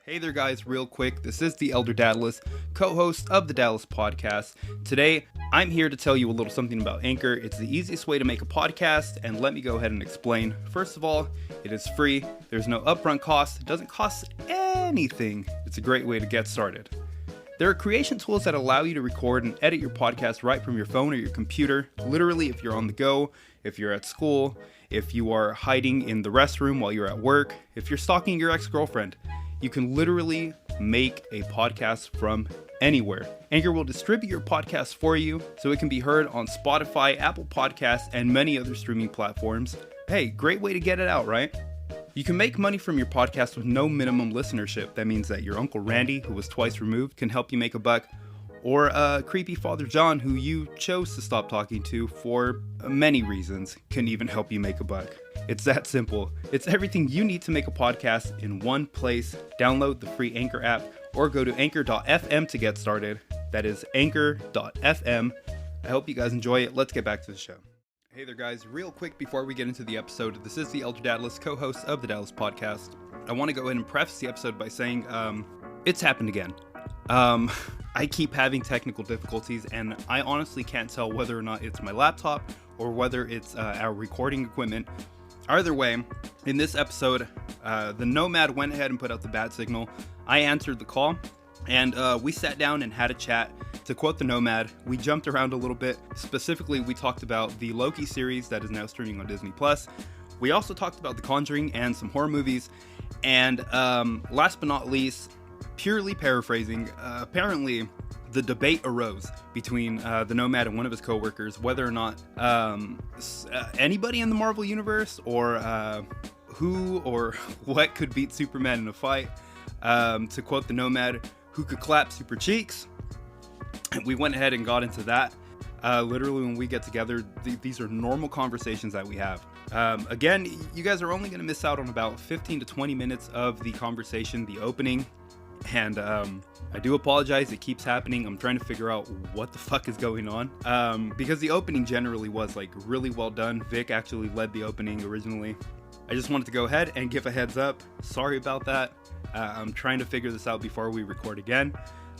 Hey there guys, real quick, this is the Elder Dadless, co-host of the Dadless podcast. Today, I'm here to tell you a little something about Anchor. It's the easiest way to make a podcast, and let me go ahead and explain. First of all, it is free, there's no upfront cost, it doesn't cost anything. It's a great way to get started. There are creation tools that allow you to record and edit your podcast right from your phone or your computer. Literally, if you're on the go, if you're at school, if you are hiding in the restroom while you're at work, if you're stalking your ex-girlfriend, you can literally make a podcast from anywhere. Anchor will distribute your podcast for you so it can be heard on Spotify, Apple Podcasts, and many other streaming platforms. Hey, great way to get it out, right? You can make money from your podcast with no minimum listenership. That means that your Uncle Randy, who was twice removed, can help you make a buck. Or creepy Father John, who you chose to stop talking to for many reasons, can even help you make a buck. It's that simple. It's everything you need to make a podcast in one place. Download the free Anchor app or go to anchor.fm to get started. That is anchor.fm. I hope you guys enjoy it. Let's get back to the show. Hey there guys, real quick before we get into the episode, this is the Elder Dadless, co-host of the Dadless podcast. I want to go ahead and preface the episode by saying it's happened again. I keep having technical difficulties, and I honestly can't tell whether or not it's my laptop or whether it's our recording equipment. Either way, in this episode, the Nomad went ahead and put out the bad signal. I answered the call, and we sat down and had a chat. To quote the Nomad, we jumped around a little bit. Specifically, we talked about the Loki series that is now streaming on Disney+. We also talked about The Conjuring and some horror movies. And last but not least, purely paraphrasing, apparently the debate arose between the Nomad and one of his co-workers whether or not anybody in the Marvel Universe or who or what could beat Superman in a fight. To quote the Nomad, who could clap super cheeks? We went ahead and got into that. Literally, when we get together, these are normal conversations that we have. Again, you guys are only going to miss out on about 15 to 20 minutes of the conversation, the opening. And I do apologize, it keeps happening. I'm trying to figure out what the fuck is going on. Because the opening generally was like really well done. Vic actually led the opening originally. I just wanted to go ahead and give a heads up. Sorry about that. I'm trying to figure this out before we record again.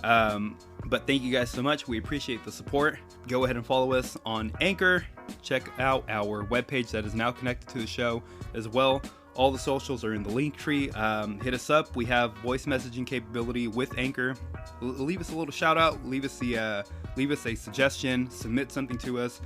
But thank you guys so much. We appreciate the support. Go ahead and follow us on Anchor. Check out our webpage that is now connected to the show as well. All the socials are in the link tree. Hit us up. We have voice messaging capability with Anchor. Leave us a little shout out. Leave us a suggestion. Submit something to us.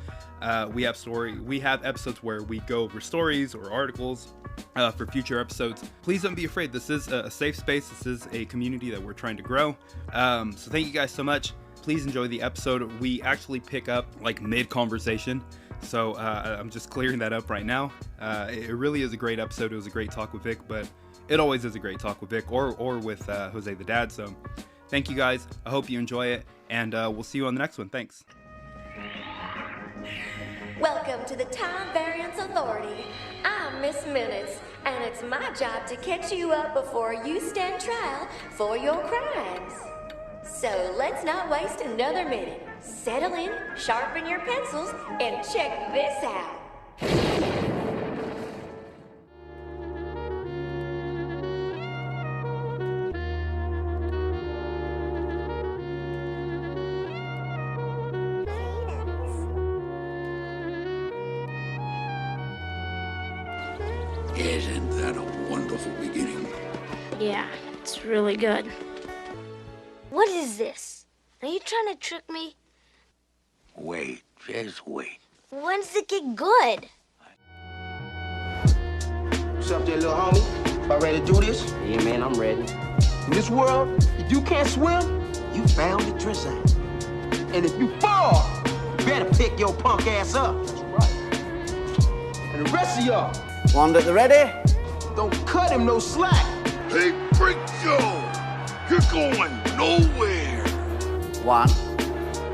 We have episodes where we go over stories or articles for future episodes. Please don't be afraid. This is a safe space. This is a community that we're trying to grow. So thank you guys so much. Please enjoy the episode. We actually pick up like mid-conversation. So I'm just clearing that up right now. It really is a great episode. It was a great talk with Vic, but it always is a great talk with Vic or with Jose the Dad. So thank you guys. I hope you enjoy it, and we'll see you on the next one. Thanks. Welcome to the Time Variance Authority. I'm Miss Minutes, and it's my job to catch you up before you stand trial for your crimes. So let's not waste another minute. Settle in, sharpen your pencils, and check this out. Isn't that a wonderful beginning? Yeah, it's really good. What is this? Are you trying to trick me? Wait, just wait. When's it get good? What's up there, little homie? About ready to do this? Yeah, man, I'm ready. In this world, if you can't swim, you found the treasure. And if you fall, you better pick your punk ass up. That's right. And the rest of y'all, One at the ready? don't cut him no slack. Hey, Freak Joe! You're going nowhere! One.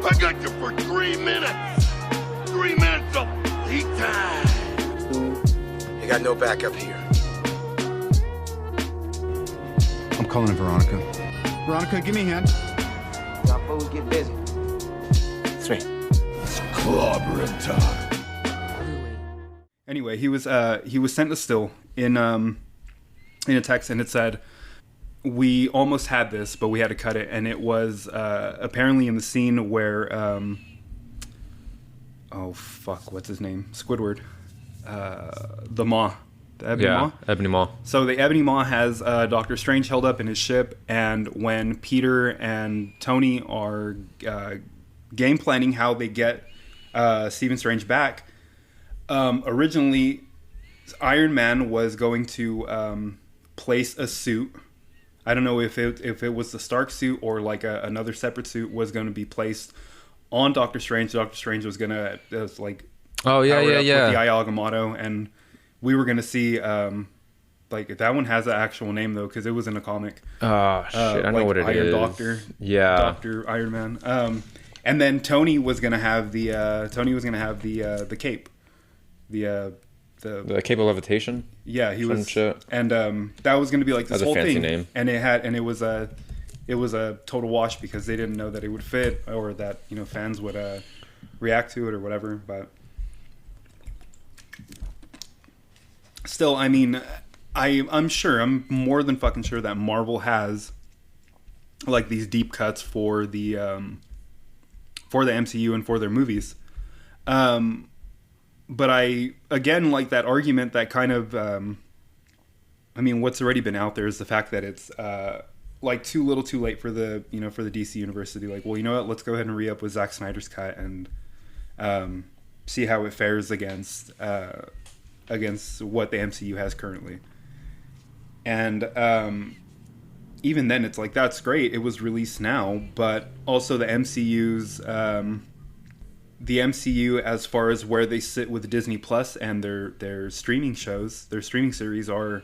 I got you for 3 minutes! 3 minutes of lead time! You got no backup here. I'm calling Veronica. Veronica, give me a hand. Y'all fools get busy. 3. Clobbering time. Anyway, he was sent a still in a text, and it said, we almost had this, but we had to cut it, and it was apparently in the scene where oh fuck, what's his name? Squidward, the Maw, the Ebony Maw. Ebony Maw. So the Ebony Maw has Doctor Strange held up in his ship, and when Peter and Tony are game planning how they get Stephen Strange back, originally Iron Man was going to place a suit. I don't know if it was the Stark suit or like another separate suit was going to be placed on Doctor Strange. Doctor Strange was going to like with the Eye Agamotto, and we were going to see like that one has an actual name though because it was in a comic. Oh shit, I know what it Iron is. Doctor, yeah, Doctor Iron Man. And then Tony was going to have the cape, the cape of levitation. Yeah, he was, shit. And that was going to be like this whole fancy thing, name. And it was a total wash because they didn't know that it would fit or that fans would react to it or whatever. But still, I mean, I'm more than fucking sure that Marvel has like these deep cuts for the MCU and for their movies. But I, again, like that argument that kind of, I mean, what's already been out there is the fact that it's like too little too late for the, for the DC universe to be like, well, you know what, let's go ahead and re-up with Zack Snyder's cut and see how it fares against what the MCU has currently. And even then, it's like, that's great. It was released now, but also the MCU's... the MCU, as far as where they sit with Disney Plus and their streaming shows, their streaming series are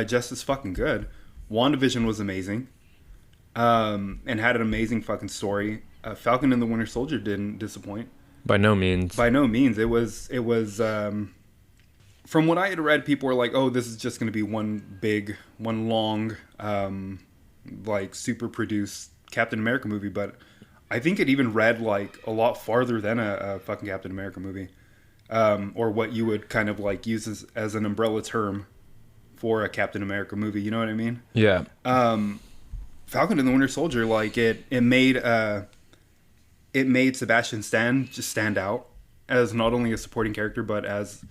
just as fucking good. WandaVision was amazing, and had an amazing fucking story. Falcon and the Winter Soldier didn't disappoint. By no means. By no means. It was. From what I had read, people were like, "Oh, this is just going to be one long, like super produced Captain America movie," but I think it even read like a lot farther than a fucking Captain America movie, or what you would kind of like use as an umbrella term for a Captain America movie. You know what I mean? Yeah. Falcon and the Winter Soldier, like it made Sebastian Stan just stand out as not only a supporting character but as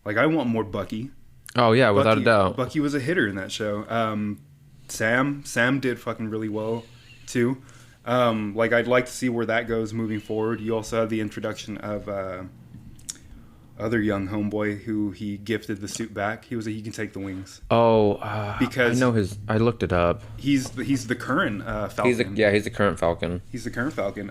like I want more Bucky. Oh yeah, without a doubt. Bucky was a hitter in that show. Sam did fucking really well too. Like I'd like to see where that goes moving forward. You also have the introduction of other young homeboy who he gifted the suit back. He can take the wings. Oh, because I know I looked it up. He's the current Falcon. He's the current Falcon. He's the current Falcon.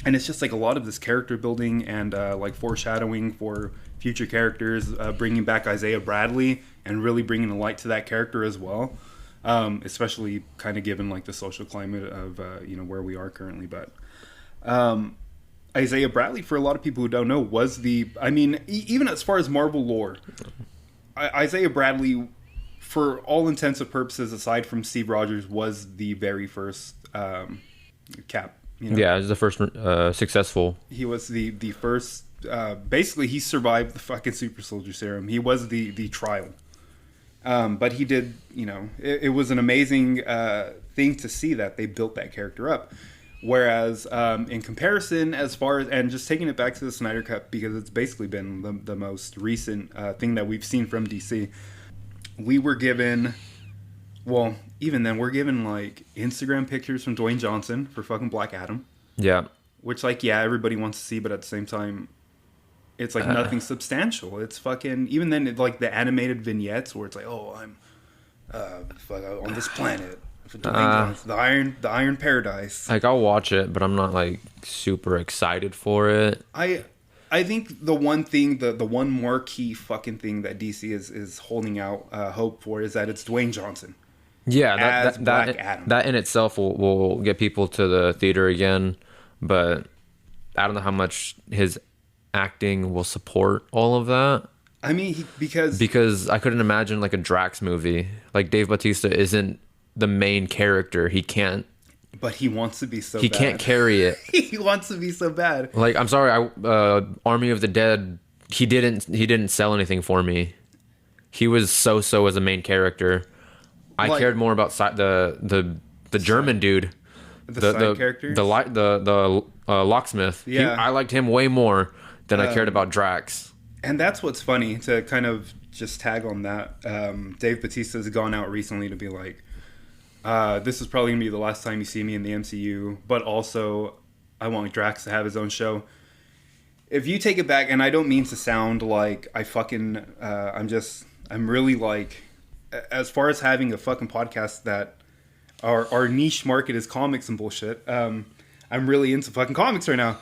And it's just like a lot of this character building and like foreshadowing for future characters, bringing back Isaiah Bradley and really bringing a light to that character as well. Especially kind of given like the social climate of where we are currently. But Isaiah Bradley, for a lot of people who don't know, was even as far as Marvel lore, Isaiah Bradley, for all intents and purposes, aside from Steve Rogers, was the very first Cap. Yeah, he was the first successful. He was the first. Basically, he survived the fucking super soldier serum. He was the trial. But he did, it was an amazing thing to see that they built that character up. Whereas in comparison, as far as, and just taking it back to the Snyder Cut, because it's basically been the most recent thing that we've seen from DC, we were given, well, even then, we're given like Instagram pictures from Dwayne Johnson for fucking Black Adam. Yeah. Which, like, yeah, everybody wants to see, but at the same time, it's like nothing substantial. It's fucking, even then, it, like the animated vignettes where it's like, oh, I'm on this planet. The Iron Paradise. Like, I'll watch it, but I'm not like super excited for it. I think the one thing, the one marquee fucking thing that DC is holding out hope for is that it's Dwayne Johnson. Yeah, that in itself will get people to the theater again, but I don't know how much his acting will support all of that. I mean, because I couldn't imagine like a Drax movie. Like, Dave Bautista isn't the main character. He can't. But he wants to be so he bad. Can't carry it. He wants to be so bad. Like, I'm sorry, Army of the Dead, he didn't sell anything for me. He was so as a main character. I cared more about the German dude, the side characters, the locksmith. Yeah, I liked him way more than I cared about Drax. And that's what's funny, to kind of just tag on that. Dave Bautista's gone out recently to be like, this is probably going to be the last time you see me in the MCU, but also I want Drax to have his own show. If you take it back, and I don't mean to sound like I'm really like, as far as having a fucking podcast that our niche market is comics and bullshit, I'm really into fucking comics right now.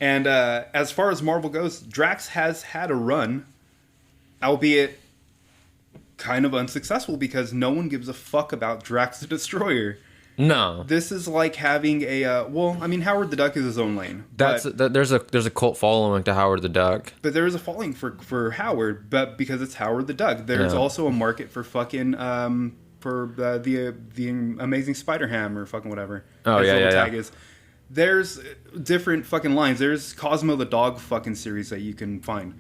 And as far as Marvel goes, Drax has had a run, albeit kind of unsuccessful, because no one gives a fuck about Drax the Destroyer. No, this is like having a Howard the Duck is his own lane. There's a cult following to Howard the Duck, but there is a following for Howard, but because it's Howard the Duck, there's also a market for fucking for the Amazing Spider-Ham or fucking whatever. Oh yeah. Tag is. There's different fucking lines. There's Cosmo the Dog fucking series that you can find.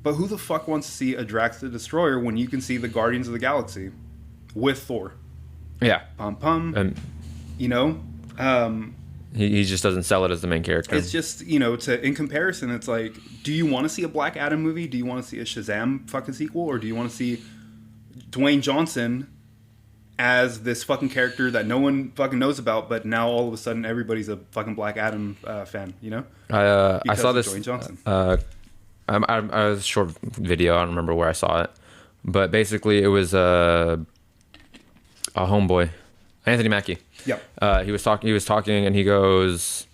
But who the fuck wants to see a Drax the Destroyer when you can see the Guardians of the Galaxy with Thor? Yeah. Pum. He just doesn't sell it as the main character. It's just, in comparison, it's like, do you want to see a Black Adam movie? Do you want to see a Shazam fucking sequel? Or do you want to see Dwayne Johnson as this fucking character that no one fucking knows about, but now all of a sudden everybody's a fucking Black Adam fan, I saw this. Dwayne Johnson. I was a short video. I don't remember where I saw it, but basically it was a homeboy, Anthony Mackie. Yeah. He was talking, and he goes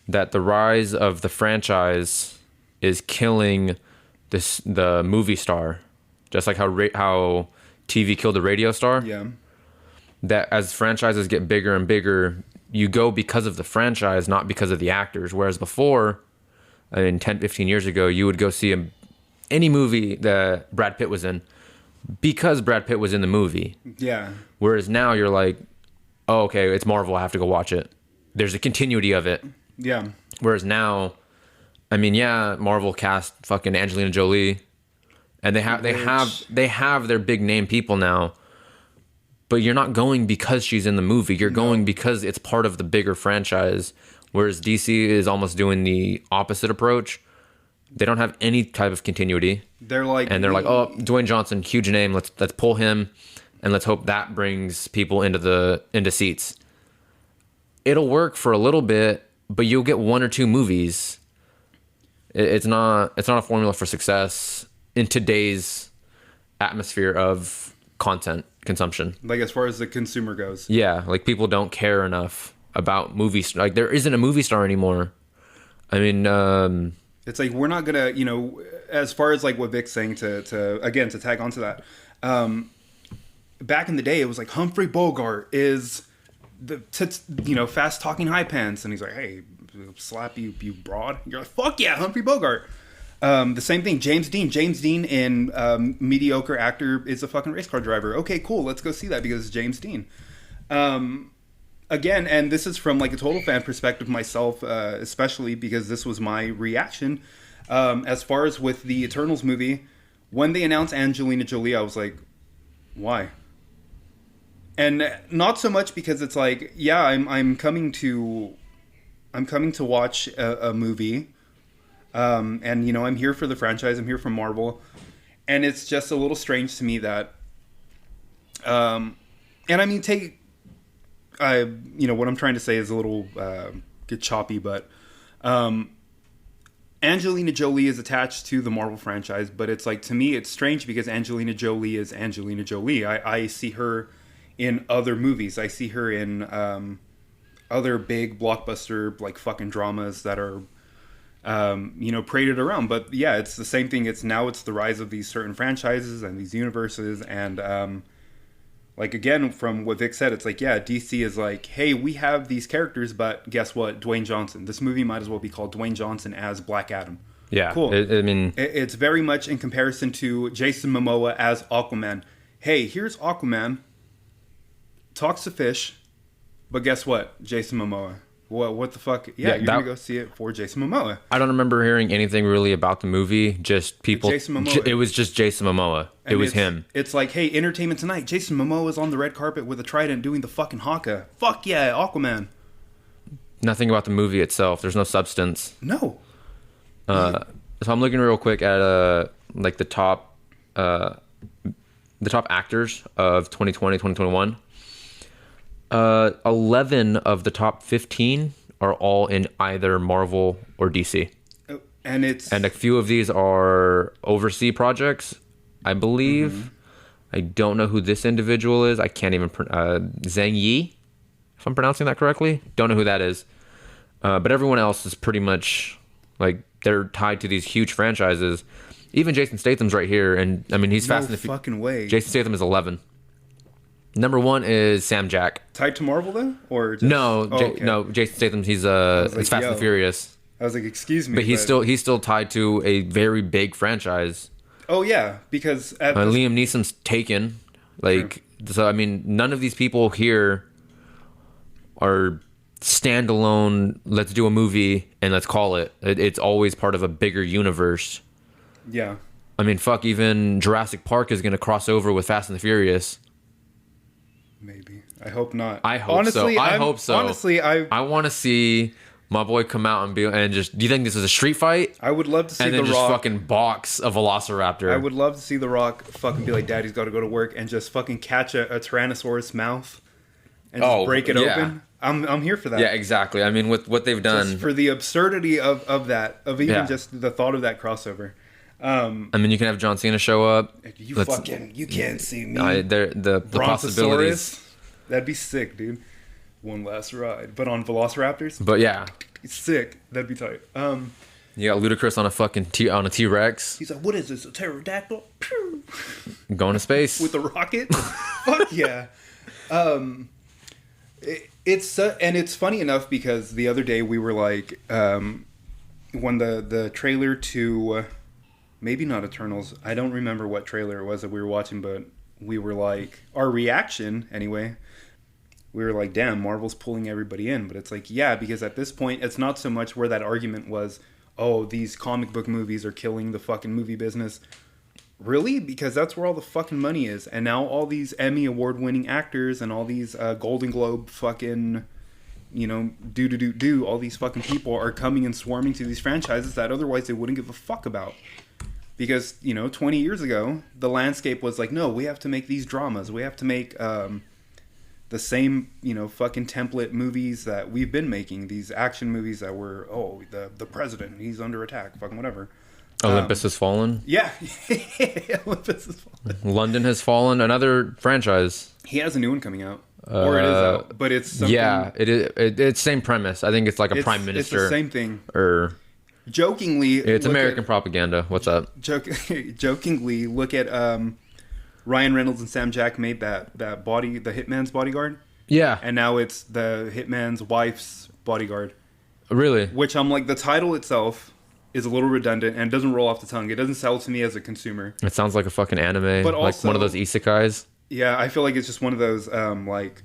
that the rise of the franchise is killing the movie star, just like how TV killed the radio star. Yeah. That as franchises get bigger and bigger, you go because of the franchise, not because of the actors. Whereas before, 10, 15 years ago, you would go see any movie that Brad Pitt was in because Brad Pitt was in the movie. Yeah. Whereas now you're like, oh, okay, it's Marvel, I have to go watch it. There's a continuity of it. Yeah. Whereas now, Marvel cast fucking Angelina Jolie, and they have their big name people now. But you're not going because she's in the movie. You're going because it's part of the bigger franchise. Whereas DC is almost doing the opposite approach. They don't have any type of continuity. They're like, oh, Dwayne Johnson, huge name. Let's pull him, and let's hope that brings people into seats. It'll work for a little bit, but you'll get one or two movies. It's not a formula for success in today's atmosphere of content consumption. Like, as far as the consumer goes. Yeah, like people don't care enough about movies. Like, there isn't a movie star anymore. It's like, we're not gonna, as far as like what Vic's saying, to tag onto that. Back in the day, it was like Humphrey Bogart is fast talking high pants, and he's like, hey, slap you broad. You're like, fuck yeah, Humphrey Bogart. The same thing, James Dean. James Dean in mediocre actor is a fucking race car driver. Okay, cool. Let's go see that because it's James Dean. Again, and this is from like a total fan perspective myself, especially because this was my reaction. As far as with the Eternals movie, when they announced Angelina Jolie, I was like, why? And not so much because it's like, yeah, I'm coming to watch a movie. And I'm here for the franchise. I'm here for Marvel, and it's just a little strange to me that, what I'm trying to say is a little get choppy, but Angelina Jolie is attached to the Marvel franchise, but it's like, to me, it's strange because Angelina Jolie is Angelina Jolie. I see her in other movies. I see her in other big blockbuster like fucking dramas that are paraded around. But yeah, it's the same thing. It's the rise of these certain franchises and these universes, and like, again, from what Vic said, it's like, yeah, DC is like, hey, we have these characters, but guess what? Dwayne Johnson. This movie might as well be called Dwayne Johnson as Black Adam. Yeah, cool. It's very much in comparison to Jason Momoa as Aquaman. Hey, here's Aquaman, talks to fish, but guess what? Jason Momoa. What the fuck? Yeah, you're gonna go see it for Jason Momoa. I don't remember hearing anything really about the movie. Just people. Jason Momoa. It was just Jason Momoa. And it was him. It's like, hey, Entertainment Tonight. Jason Momoa is on the red carpet with a trident doing the fucking haka. Fuck yeah, Aquaman. Nothing about the movie itself. There's no substance. No. So I'm looking real quick at like the top actors of 2020, 2021. 11 of the top 15 are all in either Marvel or DC. And a few of these are overseas projects, I believe. Mm-hmm. I don't know who this individual is. I can't even Zhang Yi, if I'm pronouncing that correctly. Don't know who that is. But everyone else is pretty much like they're tied to these huge franchises. Even Jason Statham's right here, and I mean he's Fast and the fucking way. Jason Statham is 11. Number 1 is Sam Jack. Tied to Marvel though, or just... no, Jason Statham. He's it's Fast and Furious. I was like, excuse me, but he's still tied to a very big franchise. Oh yeah, because Liam Neeson's Taken. Like, so I mean, none of these people here are standalone. Let's do a movie and let's call it. It's always part of a bigger universe. Yeah. I mean, fuck, even Jurassic Park is going to cross over with Fast and the Furious. Maybe. I hope not. I hope so. Honestly, I want to see my boy come out and just. Do you think this is a street fight? I would love to see and The then Rock just fucking box a Velociraptor. I would love to see The Rock fucking be like, "Daddy's got to go to work," and just fucking catch a Tyrannosaurus mouth and just break it open. I'm here for that. Yeah, exactly. I mean, with what they've done, just for the absurdity of that, of even just the thought of that crossover. I mean, you can have John Cena show up. You can't see me. The possibilities. That'd be sick, dude. One last ride, but on Velociraptors. But yeah, sick. That'd be tight. You got Ludacris on a fucking T-Rex. He's like, "What is this? A pterodactyl?" Going to space with a rocket. Fuck yeah. It's funny enough because the other day we were like, when the trailer to. Maybe not Eternals. I don't remember what trailer it was that we were watching, but we were like, our reaction anyway, we were like, damn, Marvel's pulling everybody in. But it's like, yeah, because at this point, it's not so much where that argument was, oh, these comic book movies are killing the fucking movie business. Really? Because that's where all the fucking money is. And now all these Emmy award-winning actors and all these Golden Globe fucking, all these fucking people are coming and swarming to these franchises that otherwise they wouldn't give a fuck about. Because, 20 years ago, the landscape was like, no, we have to make these dramas. We have to make the same, fucking template movies that we've been making. These action movies that were, the president, he's under attack, fucking whatever. Olympus Has Fallen. Yeah. Olympus Has Fallen. London Has Fallen, another franchise. He has a new one coming out. Or it is out. But it's something... Yeah, it is. It's same premise. I think it's like a prime minister. It's the same thing. Or... Jokingly, it's American propaganda. What's up? Jokingly, look at Ryan Reynolds and Sam Jack made that body, the Hitman's bodyguard. Yeah, and now it's the Hitman's wife's bodyguard. Really? Which I'm like, the title itself is a little redundant and doesn't roll off the tongue. It doesn't sell to me as a consumer. It sounds like a fucking anime, but also, like one of those isekais. Yeah, I feel like it's just one of those like,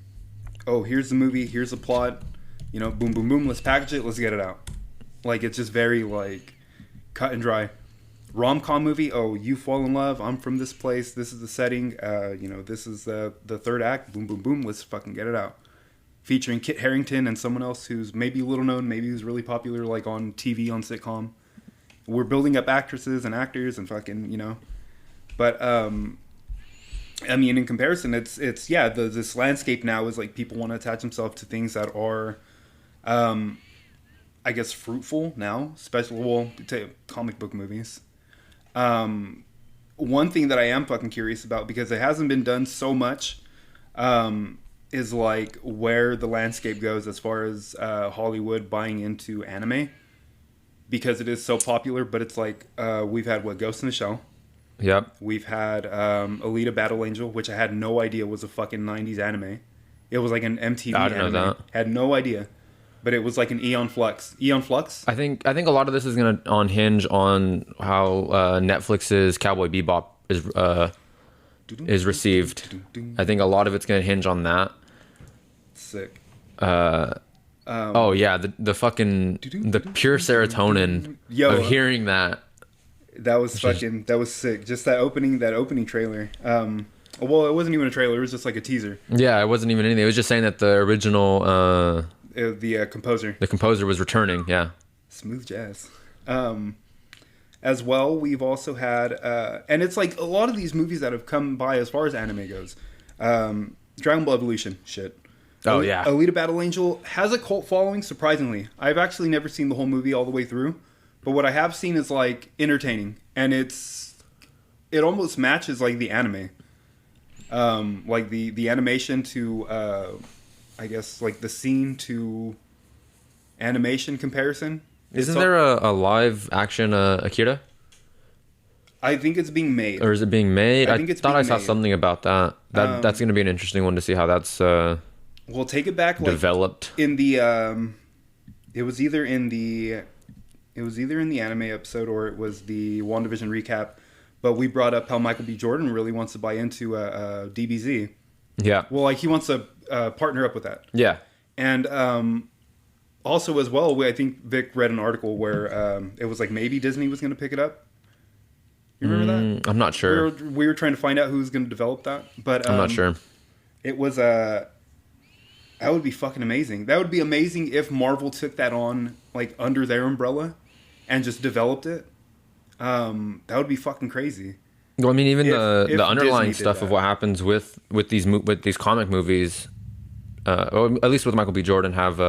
oh, here's the movie, here's the plot, boom, boom, boom, let's package it, let's get it out. Like, it's just very, like, cut and dry. Rom-com movie, oh, you fall in love, I'm from this place, this is the setting, this is the third act, boom, boom, boom, let's fucking get it out. Featuring Kit Harington and someone else who's maybe little known, maybe who's really popular, like, on TV, on sitcom. We're building up actresses and actors and fucking, But, I mean, in comparison, it's this landscape now is, like, people want to attach themselves to things that are... I guess fruitful now, especially comic book movies. One thing that I am fucking curious about, because it hasn't been done so much, is like where the landscape goes as far as Hollywood buying into anime, because it is so popular. But it's like we've had Ghost in the Shell. Yep. We've had Alita Battle Angel, which I had no idea was a fucking 90s anime. It was like an MTV I didn't anime. know that. Had no idea. But it was like an Eon Flux. Eon Flux? I think a lot of this is going to hinge on how Netflix's Cowboy Bebop is received. I think a lot of it's going to hinge on that. Sick. Oh yeah, the fucking the pure serotonin of hearing that. That was sick. Just that opening trailer. Well, it wasn't even a trailer. It was just like a teaser. Yeah, it wasn't even anything. It was just saying that the original the composer was returning. Yeah, smooth jazz. As well, we've also had, and it's like a lot of these movies that have come by as far as anime goes. Dragon Ball Evolution, shit. Oh yeah, Alita Battle Angel has a cult following. Surprisingly, I've actually never seen the whole movie all the way through, but what I have seen is like entertaining, and it almost matches like the anime, like the animation to, I guess like the scene to animation comparison. Isn't there a live action Akira? I think it's being made. Or is it being made? I think it's thought I saw made. something about that. That's going to be an interesting one to see how that's we'll take it back. Like, developed in the it was either in the anime episode or it was the WandaVision recap. But we brought up how Michael B. Jordan really wants to buy into DBZ. Yeah. Well, like he wants to partner up with that. Yeah. And also as well, I think Vic read an article where it was like maybe Disney was going to pick it up. You remember that? I'm not sure. We were trying to find out who was going to develop that, but I'm not sure. It was that would be fucking amazing. That would be amazing if Marvel took that on like under their umbrella and just developed it. That would be fucking crazy. Well, I mean, even if the underlying Disney did stuff that. of what happens with these comic movies, or at least with Michael B. Jordan, have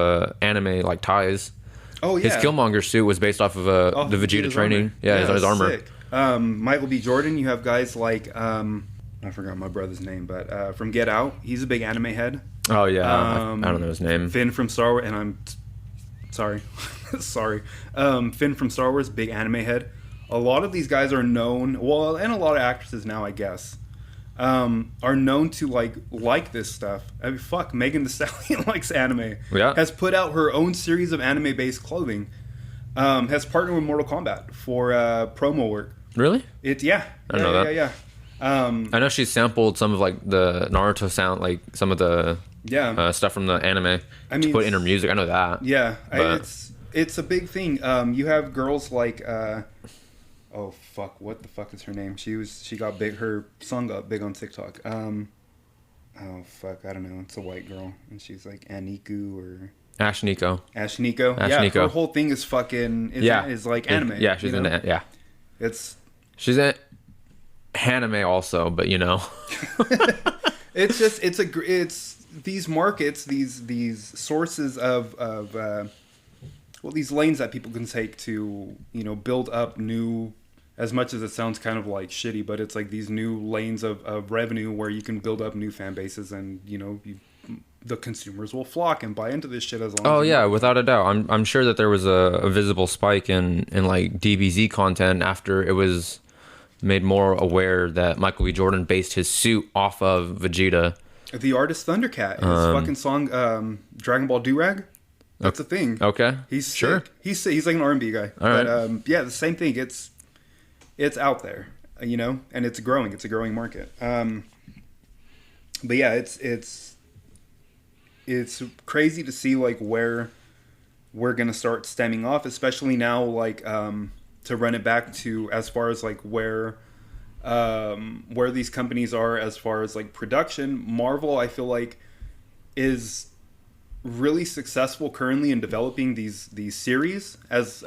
anime like ties. Oh yeah, his Killmonger suit was based off of the Vegeta training. Armor. Yeah, his armor. Sick. Michael B. Jordan. You have guys like I forgot my brother's name, but from Get Out, he's a big anime head. Oh yeah, I don't know his name. Finn from Star Wars, and I'm sorry, sorry. Finn from Star Wars, big anime head. A lot of these guys are known, well, and a lot of actresses now, I guess, are known to like this stuff. I mean, fuck, Megan Thee Stallion likes anime. Yeah. Has put out her own series of anime-based clothing. Has partnered with Mortal Kombat for promo work. Really? I didn't know that. Yeah. I know she sampled some of like the Naruto sound, like some of the stuff from the anime to put in her music. I know that. Yeah, it's a big thing. You have girls like oh fuck, what the fuck is her name? She got big. Her song got big on TikTok. Oh fuck, I don't know. It's a white girl, and she's like Aniku or Ashniko. Yeah, her whole thing is fucking is like anime. Yeah, she's in it. Yeah, she's in anime also, but you know, it's just it's these markets, these sources of these lanes that people can take to build up new. As much as it sounds kind of like shitty, but it's like these new lanes of revenue where you can build up new fan bases, and the consumers will flock and buy into this shit as long. Oh as yeah, without a doubt. I'm sure that there was a visible spike in like DBZ content after it was made more aware that Michael B. Jordan based his suit off of Vegeta. The artist Thundercat, his fucking song Dragon Ball Durag. That's a thing. Okay, he's sick. Sure. He's like an R&B guy. All right. But yeah, the same thing. It's out there, and it's growing. It's a growing market. But yeah, it's crazy to see like where we're gonna start stemming off, especially now. Like to run it back to as far as like where these companies are as far as like production. Marvel, I feel like, is really successful currently in developing these series as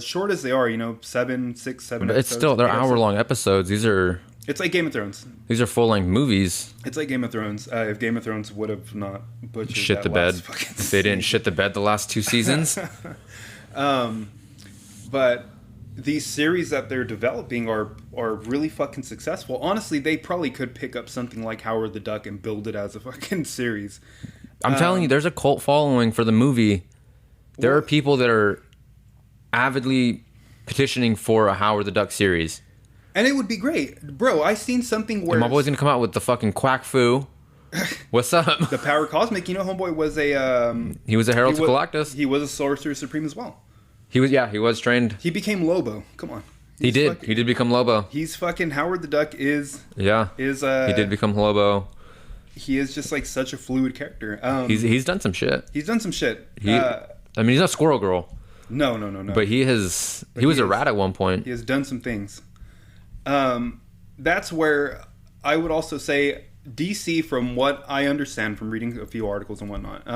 short as they are, 7 But it's still, they're hour-long episodes. It's like Game of Thrones. These are full-length movies. It's like Game of Thrones. If Game of Thrones would have not butchered shit the bed, if they didn't shit the bed the last 2 seasons. But these series that they're developing are really fucking successful. Honestly, they probably could pick up something like Howard the Duck and build it as a fucking series. I'm telling you, there's a cult following for the movie. There are people that are avidly petitioning for a Howard the Duck series. And it would be great. Bro, I seen something where... And my boy's going to come out with the fucking quack foo. What's up? The Power Cosmic. Homeboy was a... he was a Herald to Galactus. He was a Sorcerer Supreme as well. He was trained. He became Lobo. Come on. He did become Lobo. He's fucking... Howard the Duck is... Yeah. He did become Lobo. he is just like such a fluid character. He's done some shit. He's done some shit. I mean, he's not Squirrel Girl. No. But he was a rat at one point. He has done some things. That's where I would also say DC, from what I understand from reading a few articles and whatnot,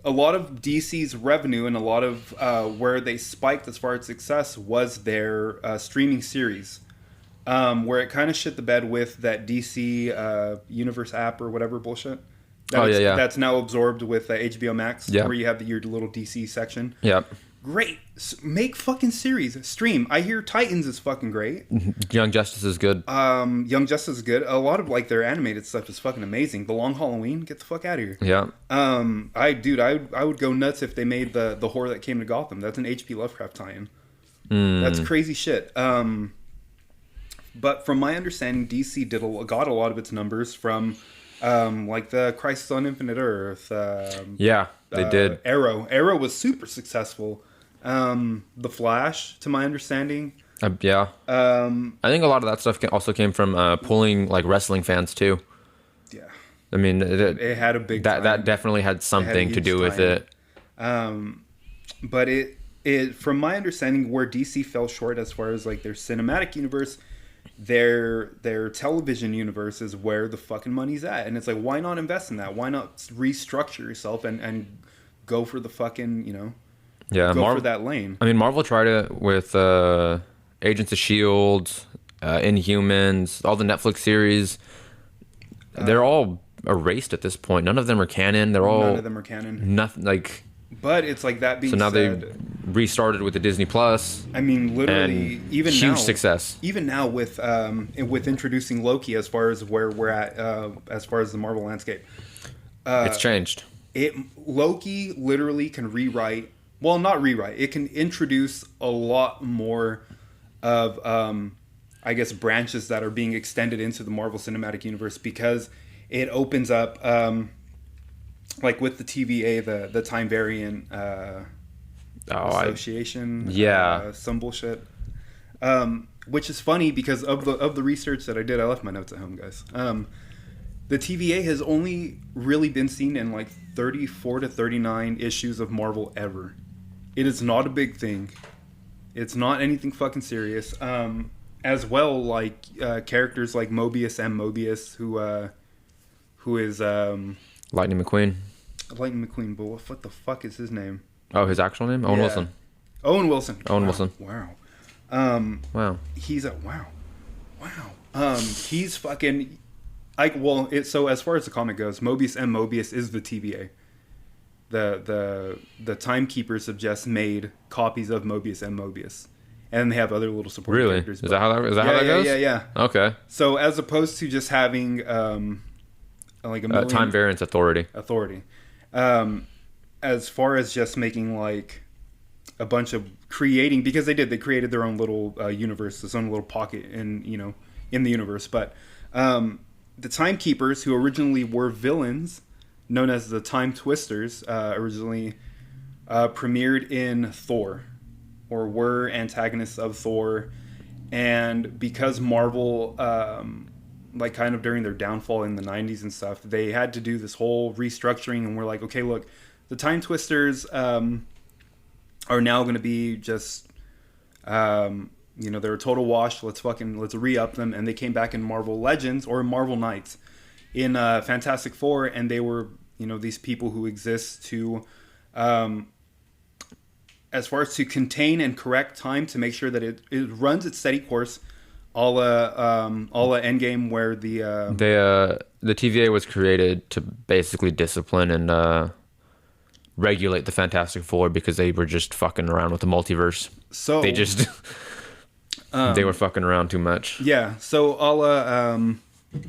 a lot of DC's revenue and a lot of where they spiked as far as success was their streaming series, where it kind of shit the bed with that DC Universe app or whatever bullshit. That's now absorbed with HBO Max, where you have your little DC section. Yep. Great. Make fucking series. Stream. I hear Titans is fucking great. Young Justice is good. Young Justice is good. A lot of like their animated stuff is fucking amazing. The Long Halloween, get the fuck out of here. Yeah. I would go nuts if they made the Horror That Came to Gotham. That's an H.P. Lovecraft tie-in. That's crazy shit. But from my understanding, DC got a lot of its numbers from like the Crisis on Infinite Earth. They did. Arrow was super successful. The Flash, to my understanding. I think a lot of that stuff also came from pulling like wrestling fans too. Yeah. I mean, it had a big that definitely had something to do with it. But it from my understanding, where DC fell short as far as like their cinematic universe, their television universe is where the fucking money's at. And it's like, why not invest in that? Why not restructure yourself and go for the fucking, go for that lane? I mean, Marvel tried it with Agents of S.H.I.E.L.D., Inhumans, all the Netflix series. They're all erased at this point. None of them are canon. None of them are canon. Nothing like. But it's like that being said. So now they restarted with the Disney Plus. I mean, literally, even huge now, success. Even now with introducing Loki, as far as where we're at, as far as the Marvel landscape, it's changed. Loki literally can rewrite. Well, not rewrite. It can introduce a lot more of, I guess, branches that are being extended into the Marvel Cinematic Universe, because it opens up. Like with the TVA, the Time Variant Association, some bullshit. Which is funny because of the research that I did. I left my notes at home, guys. The TVA has only really been seen in like 34 to 39 issues of Marvel ever. It is not a big thing. It's not anything fucking serious. As well, like characters like Mobius M. Mobius, who is Lightning McQueen. Lightning McQueen, but what the fuck is his name? Oh, his actual name? Owen Wilson. Owen Wilson. Wow. Wow. He's a wow. He's fucking. So as far as the comic goes, Mobius M. Mobius is the TVA. The Timekeepers have just made copies of Mobius M. Mobius, and they have other little support characters. Is that how that goes? Yeah. Okay. So as opposed to just having like a million Time Variance Authority. As far as just making like a bunch of creating, because they created their own little universe, this own little pocket in the universe. But the Timekeepers, who originally were villains, known as the Time Twisters, originally premiered in Thor, or were antagonists of Thor, and because Marvel, like kind of during their downfall in the 90s and stuff, they had to do this whole restructuring, and we're like, okay, look, the Time Twisters are now going to be just, they're a total wash. Let's re-up them. And they came back in Marvel Legends or Marvel Knights in Fantastic Four, and they were, these people who exist to, as far as to contain and correct time, to make sure that it runs its steady course. A la Endgame, where the TVA was created to basically discipline and regulate the Fantastic Four, because they were just fucking around with the multiverse. So they just they were fucking around too much. Yeah. So a la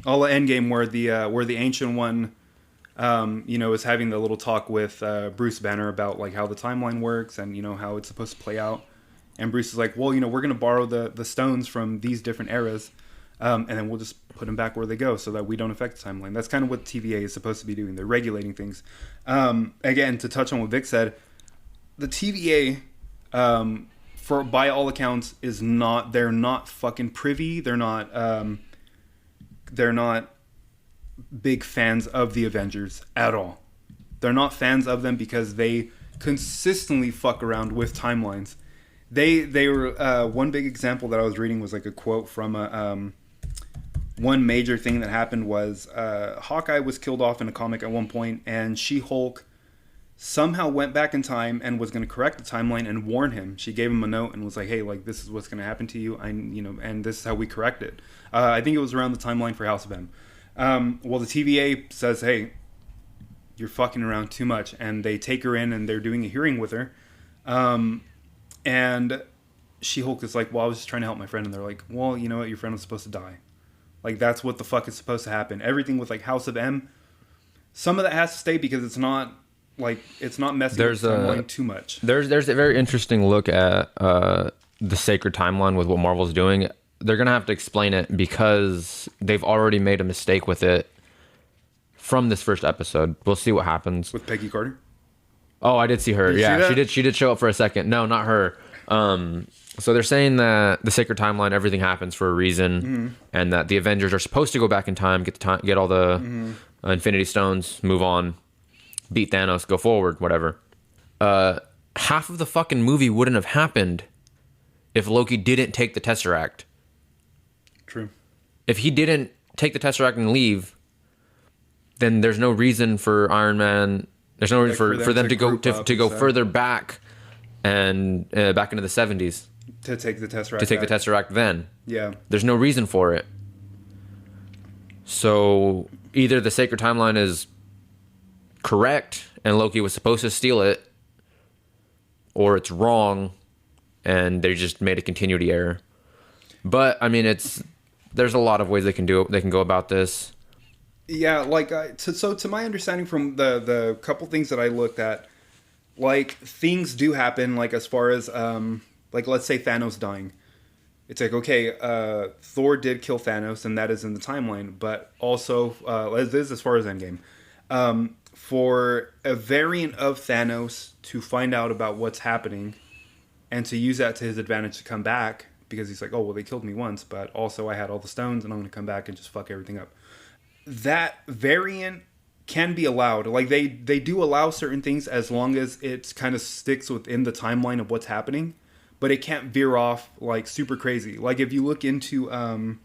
Endgame, where the Ancient One, is having the little talk with Bruce Banner about like how the timeline works and how it's supposed to play out. And Bruce is like, well, we're going to borrow the stones from these different eras, and then we'll just put them back where they go so that we don't affect the timeline. That's kind of what TVA is supposed to be doing. They're regulating things. Again, to touch on what Vic said, the TVA, by all accounts, they're not fucking privy. They're not big fans of the Avengers at all. They're not fans of them because they consistently fuck around with timelines. They were one big example that I was reading was like a quote from one major thing that happened was Hawkeye was killed off in a comic at one point, and She-Hulk somehow went back in time and was going to correct the timeline and warn him. She gave him a note and was like, "Hey, like this is what's going to happen to you. And this is how we correct it." I think it was around the timeline for House of M. Well, the TVA says, "Hey, you're fucking around too much," and they take her in and they're doing a hearing with her. And She-Hulk is like, "Well, I was just trying to help my friend," and they're like, "Well, you know what? Your friend was supposed to die. Like that's what the fuck is supposed to happen." Everything with like House of M, some of that has to stay because it's not messing with the timeline too much. There's a very interesting look at the sacred timeline with what Marvel's doing. They're gonna have to explain it because they've already made a mistake with it from this first episode. We'll see what happens With Peggy Carter? Oh, I did see her. Did you Yeah, see that? she did show up for a second. No, not her. So they're saying that the sacred timeline, everything happens for a reason, and that the Avengers are supposed to go back in time, get all the Infinity Stones, move on, beat Thanos, go forward, whatever. Half of the fucking movie wouldn't have happened if Loki didn't take the Tesseract. True. If he didn't take the Tesseract and leave, then there's no reason for Iron Man. There's no reason for them to go further back and back into the 70s to take the Tesseract. The Tesseract then. Yeah. There's no reason for it. So either the sacred timeline is correct and Loki was supposed to steal it, or it's wrong and they just made a continuity error. But I mean, there's a lot of ways they can go about this. Yeah, like so to my understanding from the couple things that I looked at, like things do happen. Like as far as like let's say Thanos dying, it's like okay, Thor did kill Thanos, and that is in the timeline. But also, as far as Endgame, for a variant of Thanos to find out about what's happening, and to use that to his advantage to come back because he's like, oh well, they killed me once, but also I had all the stones, and I'm going to come back and just fuck everything up. That variant can be allowed. Like they do allow certain things as long as it kind of sticks within the timeline of what's happening, but it can't veer off like super crazy. Like if you look into oh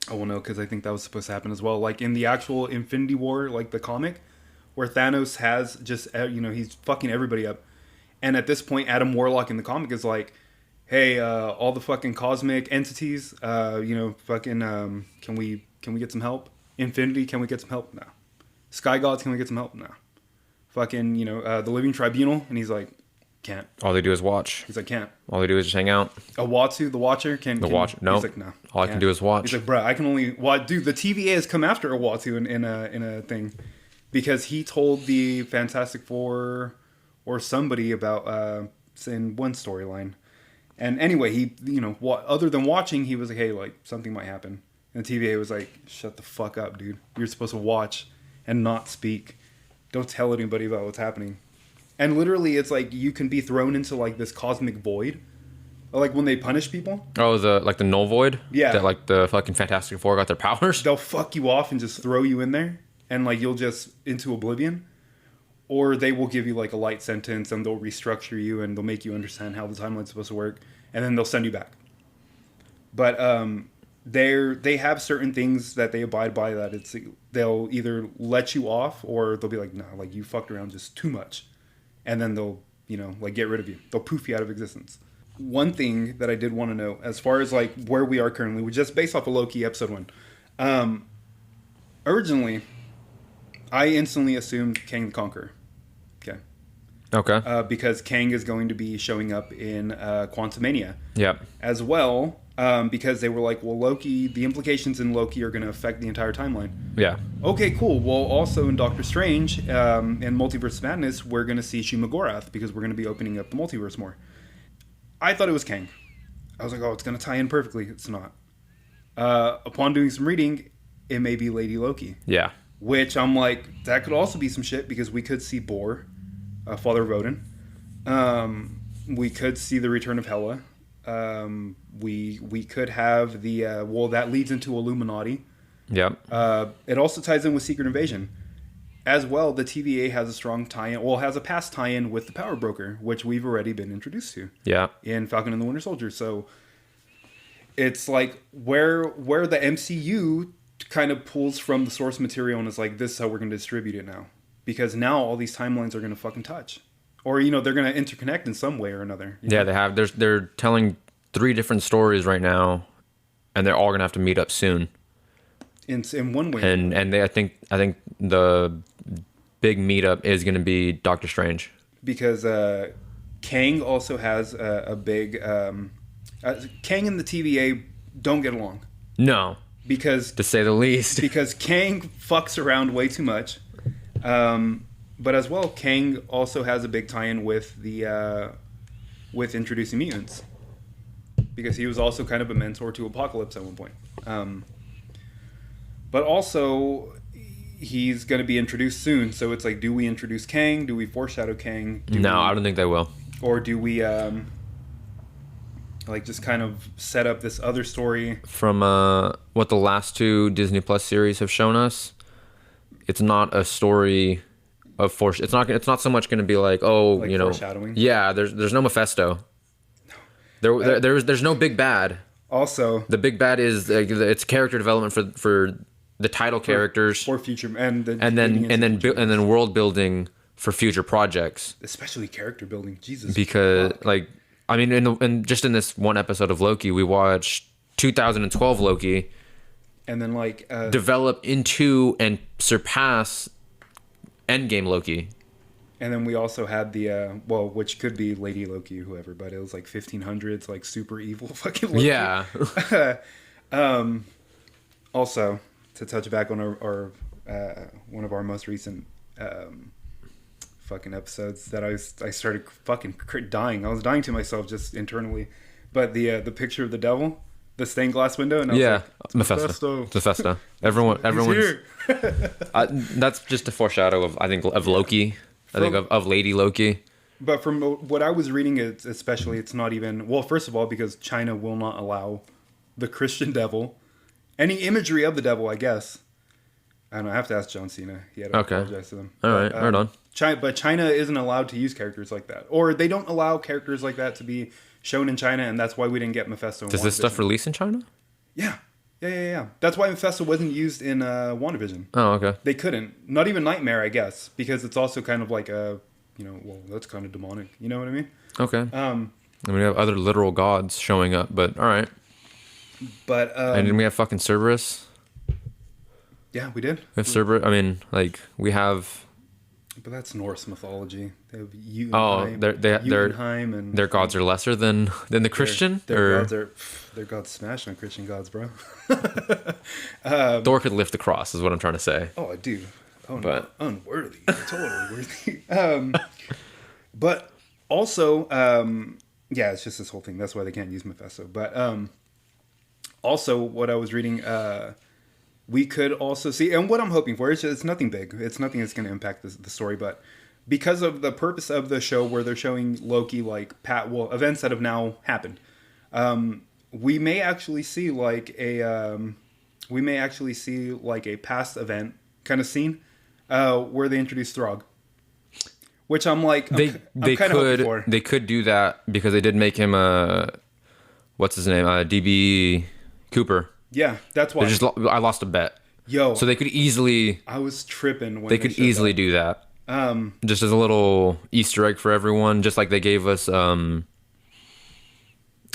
well no, because I think that was supposed to happen as well. Like in the actual Infinity War, like the comic, where Thanos has just he's fucking everybody up, and at this point Adam Warlock in the comic is like, hey, all the fucking cosmic entities, fucking can we get some help? Infinity, can we get some help? No. Sky Gods, can we get some help? No. Fucking, the Living Tribunal, and he's like, can't. All they do is watch. He's like, can't. All they do is just hang out. Awatu, the Watcher, can. No. He's like, no. All I can do is watch. He's like, bruh, I can only. Dude, the TVA has come after Awatu in a thing because he told the Fantastic Four or somebody about in one storyline, and anyway, he other than watching, he was like, hey, like something might happen. And the TVA was like, shut the fuck up, dude. You're supposed to watch and not speak. Don't tell anybody about what's happening. And literally, it's like you can be thrown into like this cosmic void. Like when they punish people. Oh, the null void? Yeah. That like the fucking Fantastic Four got their powers? They'll fuck you off and just throw you in there. And like you'll just into oblivion. Or they will give you like a light sentence and they'll restructure you and they'll make you understand how the timeline's supposed to work. And then they'll send you back. But, they have certain things that they abide by that they'll either let you off or they'll be like, no, like you fucked around just too much. And then they'll, like get rid of you. They'll poof you out of existence. One thing that I did want to know, as far as like where we are currently, which just based off of Loki episode 1. Originally, I instantly assumed Kang the Conqueror. Okay. Because Kang is going to be showing up in Quantumania. Yep. As well. Because they were like, well, Loki, the implications in Loki are going to affect the entire timeline. Yeah. Okay, cool. Well, also in Doctor Strange and Multiverse Madness, we're going to see Shuma-Gorath because we're going to be opening up the multiverse more. I thought it was Kang. I was like, oh, it's going to tie in perfectly. It's not. Upon doing some reading, it may be Lady Loki. Yeah. Which I'm like, that could also be some shit because we could see Bor, Father of Odin. We could see the return of Hela. We could have the that leads into Illuminati Yep. It also ties in with Secret Invasion. As well, the TVA has a strong tie-in, has a past tie-in with the Power Broker, which we've already been introduced to. Yeah. In Falcon and the Winter Soldier. So it's like where the MCU kind of pulls from the source material and is like, this is how we're going to distribute it now. Because now all these timelines are going to fucking touch. Or, they're going to interconnect in some way or another. Yeah, they have. They're telling 3 different stories right now, and they're all going to have to meet up soon. In one way. And I think the big meetup is going to be Doctor Strange. Because Kang also has a big... Kang and the TVA don't get along. No. Because... To say the least. Because Kang fucks around way too much. But as well, Kang also has a big tie-in with with introducing mutants. Because he was also kind of a mentor to Apocalypse at one point. But also, he's going to be introduced soon. So it's like, do we introduce Kang? Do we foreshadow Kang? I don't think they will. Or do we, just kind of set up this other story? From what the last 2 Disney Plus series have shown us, it's not a story of It's not so much going to be like, foreshadowing? Yeah, there's no Mephisto. There's no big bad. Also, the big bad is it's character development for the title characters for future and then world building for future projects, especially character building. Jesus, because in this one episode of Loki, we watched 2012 Loki, and then develop into and surpass Endgame Loki. And then we also had the which could be Lady Loki or whoever, but it was 1500s, super evil fucking Loki. Yeah. Also, to touch back on our one of our most recent fucking episodes, that I started fucking dying. I was dying to myself just internally. But the picture of the devil, the stained glass window, and I was Mephisto. Everyone's here. That's just a foreshadow of Loki. I think of Lady Loki. But from what I was reading, it's not even... Well, first of all, because China will not allow the Christian devil, any imagery of the devil, I guess. I don't know, I have to ask John Cena. He had to apologize to them. All right, right on. But China isn't allowed to use characters like that. Or they don't allow characters like that to be shown in China, and that's why we didn't get Mephisto. Does this stuff release in China? Yeah. That's why Mephisto wasn't used in WandaVision. Oh, okay. They couldn't. Not even Nightmare, I guess, because it's also kind of like that's kind of demonic. You know what I mean? Okay. We have other literal gods showing up, but all right. But and then we have fucking Cerberus. Yeah, we did. We have Cerberus. We have. But that's Norse mythology. They have Jotunheim, and their gods are lesser than the Christian. Their gods smash on Christian gods, bro. Thor could lift the cross, is what I'm trying to say. Oh, dude. Oh, but unworthy. Totally worthy. But also, it's just this whole thing. That's why they can't use Mephisto. But also, what I was reading. We could also see, and what I'm hoping for, it's nothing big. It's nothing that's going to impact the story, but because of the purpose of the show where they're showing Loki events that have now happened, we may actually see a past event kind of scene where they introduce Throg, which I'm kind of hoping for. They could do that because they did make him what's his name, DB Cooper. Yeah, that's why. I lost a bet. Yo. So they could easily... I was tripping when they could easily do that. Just as a little Easter egg for everyone, just like they gave us... oh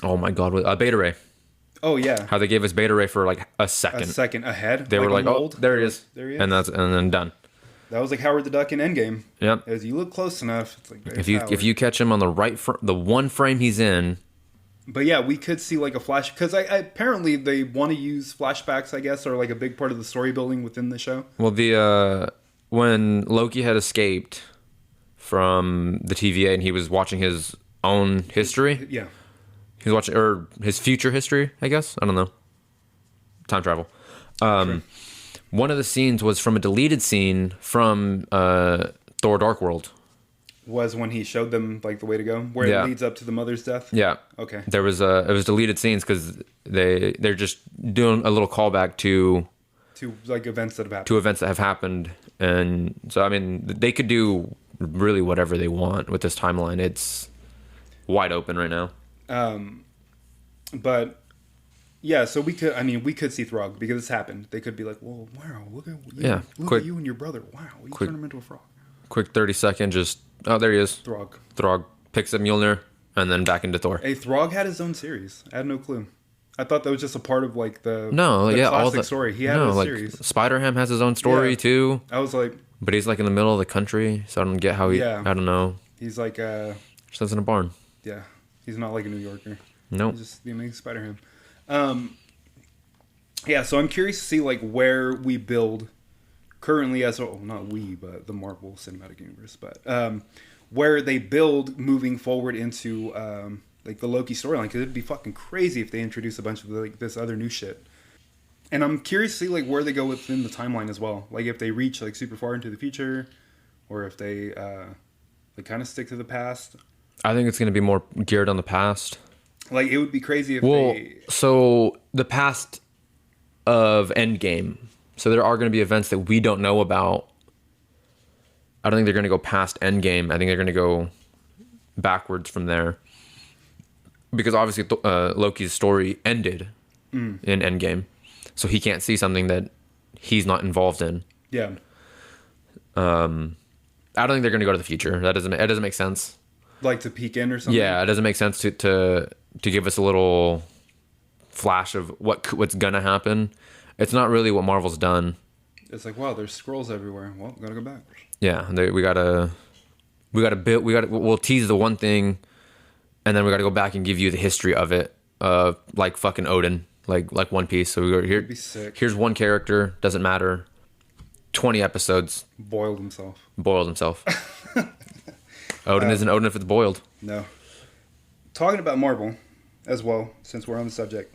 my god, Beta Ray. Oh, yeah. How they gave us Beta Ray for a second. A second ahead? They were like, oh, there he is. There he is. And then done. That was like Howard the Duck in Endgame. Yep. As you look close enough, it's like... If you catch him on the one frame he's in... But yeah, we could see a flash, because apparently they want to use flashbacks, I guess, or a big part of the story building within the show. Well, when Loki had escaped from the TVA and he was watching his own history, yeah, he was watching his future history, I guess. I don't know. Time travel. Sure. One of the scenes was from a deleted scene from Thor: Dark World. Was when he showed them the way to go, where it leads up to the mother's death. Yeah. Okay. It was deleted scenes because they're just doing a little callback to to like events that have happened. To events that have happened. And so, I mean, they could do really whatever they want with this timeline. It's wide open right now. But yeah, so we could see Throg because it's happened. They could be like, well, wow, look at you, at you and your brother. Wow, you turned him into a frog. Quick 30-second, there he is. Throg picks up Mjolnir and then back into Thor. Hey, Throg had his own series. I had no clue. I thought that was just a part of like the classic story. He had a series. Spider-Ham has his own story too. I was like, but he's like in the middle of the country, so I don't get how he. Yeah. I don't know. He's like just lives in a barn. Yeah, he's not like a New Yorker. No, he's just the amazing Spider-Ham. Yeah, so I'm curious to see like where we build currently not we, but the Marvel Cinematic Universe, but where they build moving forward into like the Loki storyline, because it'd be fucking crazy if they introduce a bunch of like this other new shit. And I'm curious to see like where they go within the timeline as well, like if they reach like super far into the future, or if they kind of stick to the past. I think it's going to be more geared on the past. Like it would be crazy if so the past of Endgame. So there are going to be events that we don't know about. I don't think they're going to go past Endgame. I think they're going to go backwards from there. Because obviously Loki's story ended in Endgame. So he can't see something that he's not involved in. Yeah. I don't think they're going to go to the future. That doesn't make sense. Like to peek in or something? Yeah, it doesn't make sense to give us a little flash of what's going to happen. It's not really what Marvel's done. It's like, wow, there's scrolls everywhere. Well, gotta go back. Yeah, we'll tease the one thing, and then we gotta go back and give you the history of it, like fucking Odin, like One Piece. So we go here. Here's one character, doesn't matter. 20 episodes. Boiled himself. Odin isn't Odin if it's boiled. No. Talking about Marvel, as well, since we're on the subject,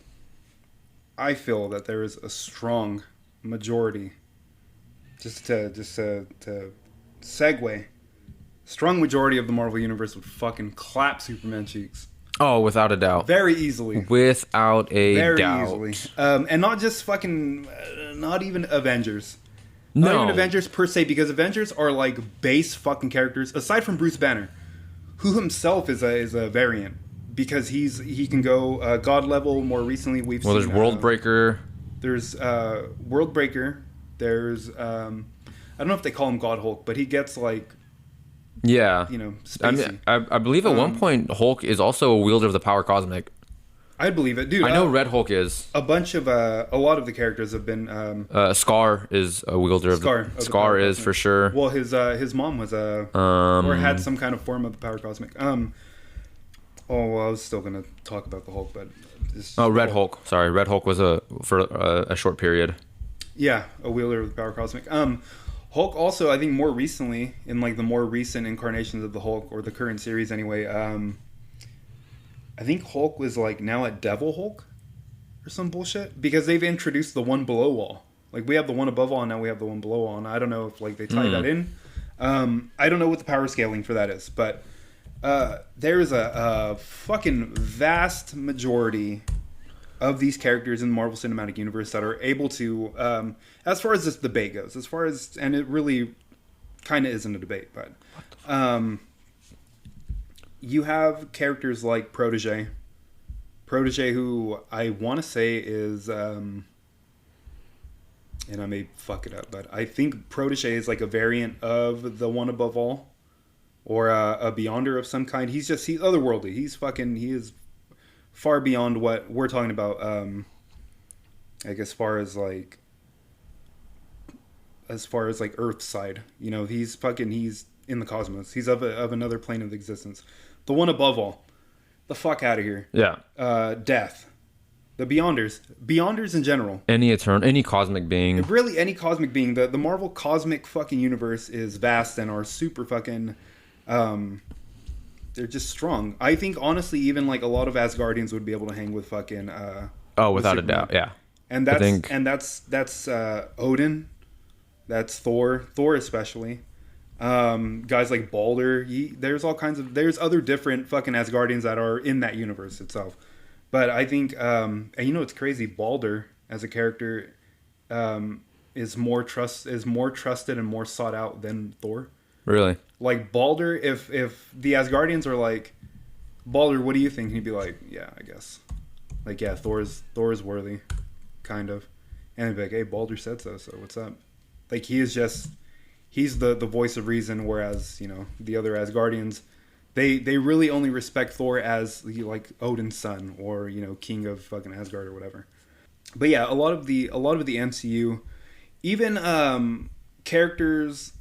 I feel that there is a strong majority. Just to segue, strong majority of the Marvel Universe would fucking clap Superman cheeks. Oh, without a doubt. Very easily. Without a Very doubt. Very easily. And not just fucking, not even Avengers. Not even Avengers per se, because Avengers are like base fucking characters, aside from Bruce Banner, who himself is a variant. Because he can go God level. More recently, we've seen... there's Worldbreaker. There's Worldbreaker. There's... I don't know if they call him God Hulk, but he gets like... Yeah. Spacey. I believe at one point Hulk is also a wielder of the power cosmic. I'd believe it. Dude, I know Red Hulk is. A lot of the characters have been... Scar is a wielder of the... Scar is, for sure. Well, his mom was or had some kind of form of the power cosmic. I was still going to talk about the Hulk, but... Red Hulk. Sorry, Red Hulk was for a short period. Yeah, a wielder of the power cosmic. Hulk also, I think more recently, in like the more recent incarnations of the Hulk, or the current series anyway, I think Hulk was like now at Devil Hulk or some bullshit, because they've introduced the one below all. Like we have the one above all, and now we have the one below all, and I don't know if like they tie that in. I don't know what the power scaling for that is, but there's a fucking vast majority of these characters in the Marvel Cinematic Universe that are able to, as far as this debate goes, and it really kind of isn't a debate, but you have characters like Protege, who I want to say is, and I may fuck it up, but I think Protege is like a variant of the one above all, or a Beyonder of some kind. He's otherworldly. He is far beyond what we're talking about. Like as far as like Earth side, he's in the cosmos. He's of another plane of existence. The one above all, the fuck out of here. Yeah. Death. The Beyonders in general. Any cosmic being. Really, any cosmic being. The Marvel cosmic fucking universe is vast and are super fucking. They're just strong. I think honestly, even like a lot of Asgardians would be able to hang with fucking. Without a doubt, yeah. And that's Odin. That's Thor. Thor especially. Guys like Balder. There's other different fucking Asgardians that are in that universe itself. But I think, and it's crazy. Balder as a character, is more trusted and more sought out than Thor. Really? Like Balder, if the Asgardians are like, Balder, what do you think? He'd be like, yeah, I guess. Like, yeah, Thor is worthy, kind of. And he'd be like, hey, Balder said so what's up? Like, he's the voice of reason, whereas, you know, the other Asgardians, they really only respect Thor as, like, Odin's son, or, you know, king of fucking Asgard or whatever. But yeah, a lot of the MCU, even characters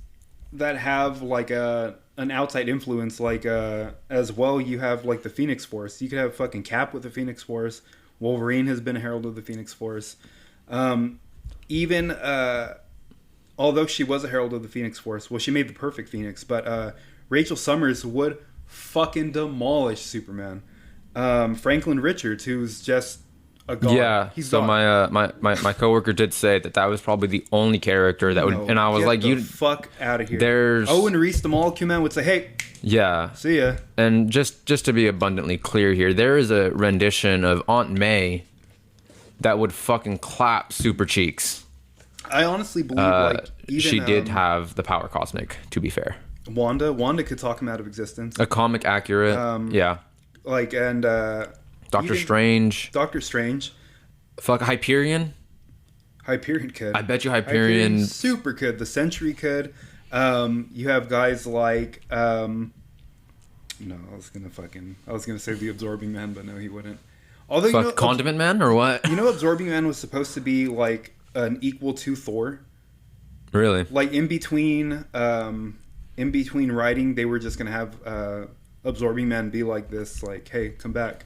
that have like an outside influence, like as well, you have like the Phoenix Force. You could have fucking Cap with the Phoenix Force. Wolverine has been a herald of the Phoenix Force. Even although she was a herald of the Phoenix Force, well, she made the perfect Phoenix, but Rachel Summers would fucking demolish Superman. Franklin Richards, who's just a god. Yeah, he's so god. my coworker did say that was probably the only character that would, and I was Get like, the you fuck out of here. There's Owen Reese, the molecule man, would say, hey, yeah, see ya. And just to be abundantly clear here, there is a rendition of Aunt May that would fucking clap Super Cheeks. I honestly believe like even, she did have the power cosmic, to be fair. Wanda could talk him out of existence. A comic accurate, yeah. Like, and Doctor Strange. Fuck, Hyperion could. I bet you Hyperion super could. The Sentry could. You have guys like no, I was gonna say the Absorbing Man, but no, he wouldn't. Although, you know, Condiment Man or what? You know, Absorbing Man was supposed to be like an equal to Thor. Really? Like in between writing, they were just gonna have Absorbing Man be like this, like, hey, come back,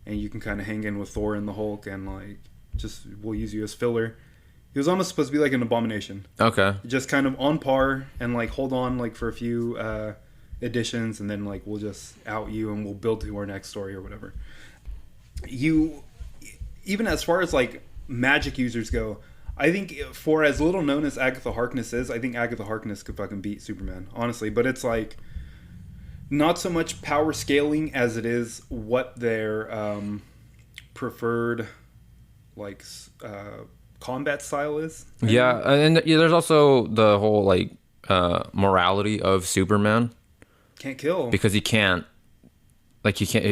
and you can kind of hang in with Thor and the Hulk, and like, just we'll use you as filler. He was almost supposed to be like an Abomination. Okay. Just kind of on par, and like hold on like for a few editions, and then like we'll just out you and we'll build to our next story or whatever. You, even as far as like magic users go, I think for as little known as Agatha Harkness is, I think Agatha Harkness could fucking beat Superman, honestly. But it's like not so much power scaling as it is what their preferred like combat style is. Yeah, and there's also the whole like morality of Superman. Can't kill because he can't. Like he can't.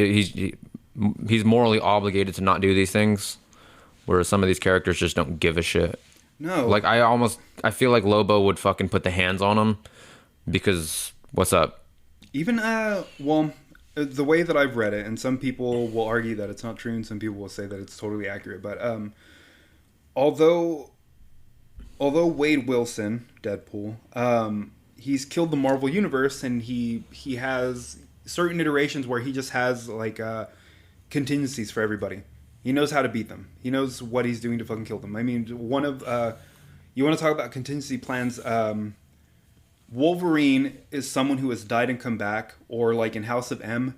He's morally obligated to not do these things, whereas some of these characters just don't give a shit. No. Like I feel like Lobo would fucking put the hands on him because what's up? Even well, the way that I've read it, and some people will argue that it's not true, and some people will say that it's totally accurate. But although Wade Wilson, Deadpool, he's killed the Marvel Universe, and he has certain iterations where he just has like contingencies for everybody. He knows how to beat them. He knows what he's doing to fucking kill them. I mean, one of you want to talk about contingency plans? Wolverine is someone who has died and come back, or like in House of M,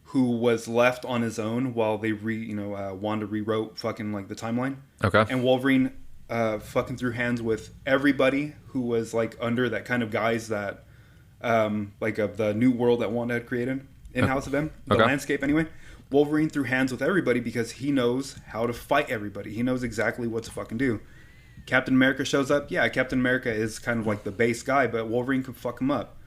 who was left on his own while they Wanda rewrote fucking like the timeline. Okay. And Wolverine fucking threw hands with everybody who was like under that kind of guise that like of the new world that Wanda had created in House of M, the landscape anyway. Wolverine threw hands with everybody because he knows how to fight everybody. He knows exactly what to fucking do. Captain America shows up. Yeah, Captain America is kind of like the base guy, but Wolverine can fuck him up.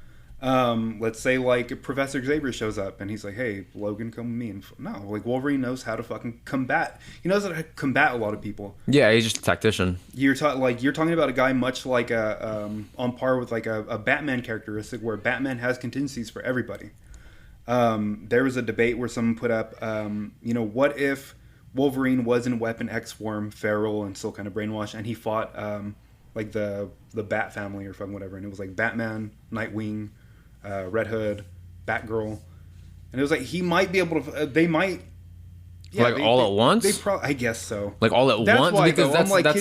Let's say like Professor Xavier shows up and he's like, hey, Logan, come with me. And no, like Wolverine knows how to fucking combat. He knows how to combat a lot of people. Yeah, he's just a tactician. You're talking about a guy much like on par with like a Batman characteristic where Batman has contingencies for everybody. There was a debate where someone put up, what if Wolverine was in Weapon X form, feral and still kind of brainwashed, and he fought like the Bat family or fucking whatever, and it was like Batman, Nightwing, Red Hood, Batgirl, and it was like he might be able to. They might. Yeah, all at once. They probably, I guess so. Like all at that's once, why, because that's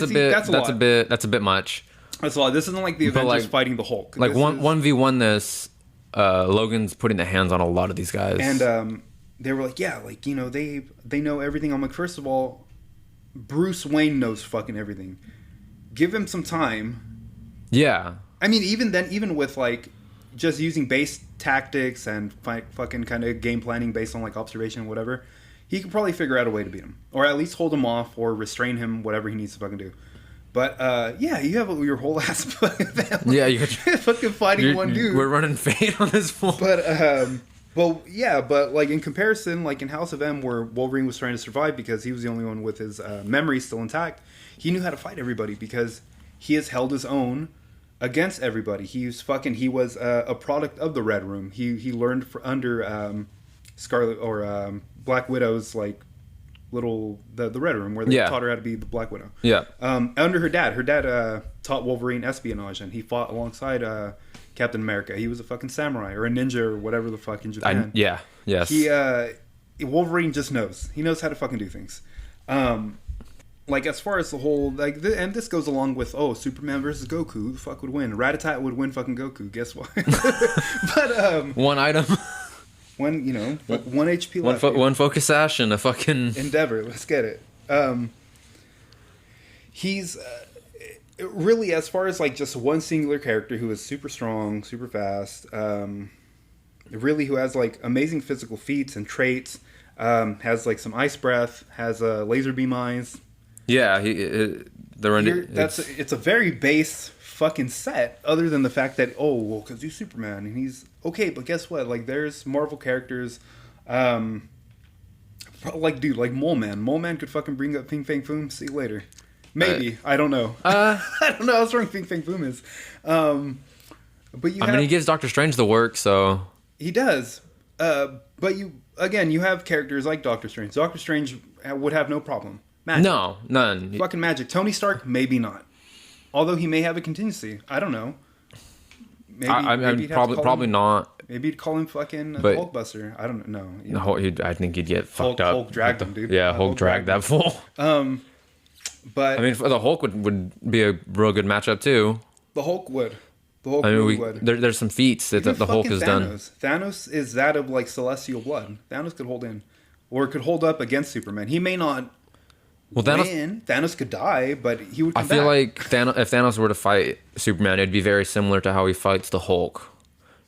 a bit much. That's a lot. This isn't like the Avengers fighting the Hulk. Like 1v1 this. Logan's putting the hands on a lot of these guys, and they were like, yeah, like they know everything. I'm like, first of all, Bruce Wayne knows fucking everything. Give him some time. Yeah, I mean, even then, even with like just using base tactics and fucking kind of game planning based on like observation and whatever, he could probably figure out a way to beat him, or at least hold him off or restrain him, whatever he needs to fucking do. But yeah, you have your whole ass fucking family. Yeah, you fucking fighting one dude. We're running fade on this fool. But well, yeah, but like in comparison, like in House of M, where Wolverine was trying to survive because he was the only one with his memory still intact, he knew how to fight everybody because he has held his own against everybody. He was a product of the Red Room. He learned under Scarlet or Black Widow's like little the Red Room where they taught her how to be the Black Widow. Yeah. Under her dad taught Wolverine espionage, and he fought alongside Captain America. He was a fucking samurai or a ninja or whatever the fuck in Japan. Yes. Wolverine just knows. He knows how to fucking do things. Like as far as the whole like, and this goes along with Superman versus Goku. Who the fuck would win? Rattata would win fucking Goku. Guess what? But one item. One HP left. One focus sash and a fucking Endeavor. Let's get it. He's really, as far as like just one singular character who is super strong, super fast, really who has like amazing physical feats and traits, has like some ice breath, has laser beam eyes. Yeah, it's a very base fucking set, other than the fact that because he's Superman and he's okay, but guess what? Like there's Marvel characters, like Mole Man. Mole Man could fucking bring up Ping Fang Foom. See you later. Maybe I don't know. I don't know how strong Ping Fang Foom is. But he gives Doctor Strange the work, so he does. But you have characters like Doctor Strange. Doctor Strange would have no problem. Magic. No, none. Fucking magic. Tony Stark, maybe not. Although he may have a contingency. I don't know. Maybe probably not. Maybe he'd call him fucking Hulkbuster. I don't know. I think he'd get fucked up. Hulk dragged him, dude. Yeah, Hulk dragged that fool. But I mean, the Hulk would be a real good matchup too. The Hulk would. Would. There's some feats that the Hulk has done. Thanos is that of like celestial blood. Thanos could hold in, or could hold up against Superman. He may not. Thanos could die, but he would come back. I feel like if Thanos were to fight Superman, it'd be very similar to how he fights the Hulk,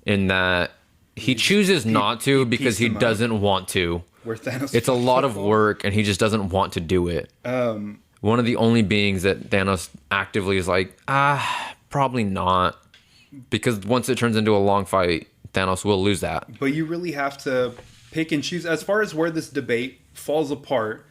in that he chooses not to because he doesn't want to. Where Thanos, it's a lot of work, and he just doesn't want to do it. One of the only beings that Thanos actively is like, probably not, because once it turns into a long fight, Thanos will lose that. But you really have to pick and choose. As far as where this debate falls apart,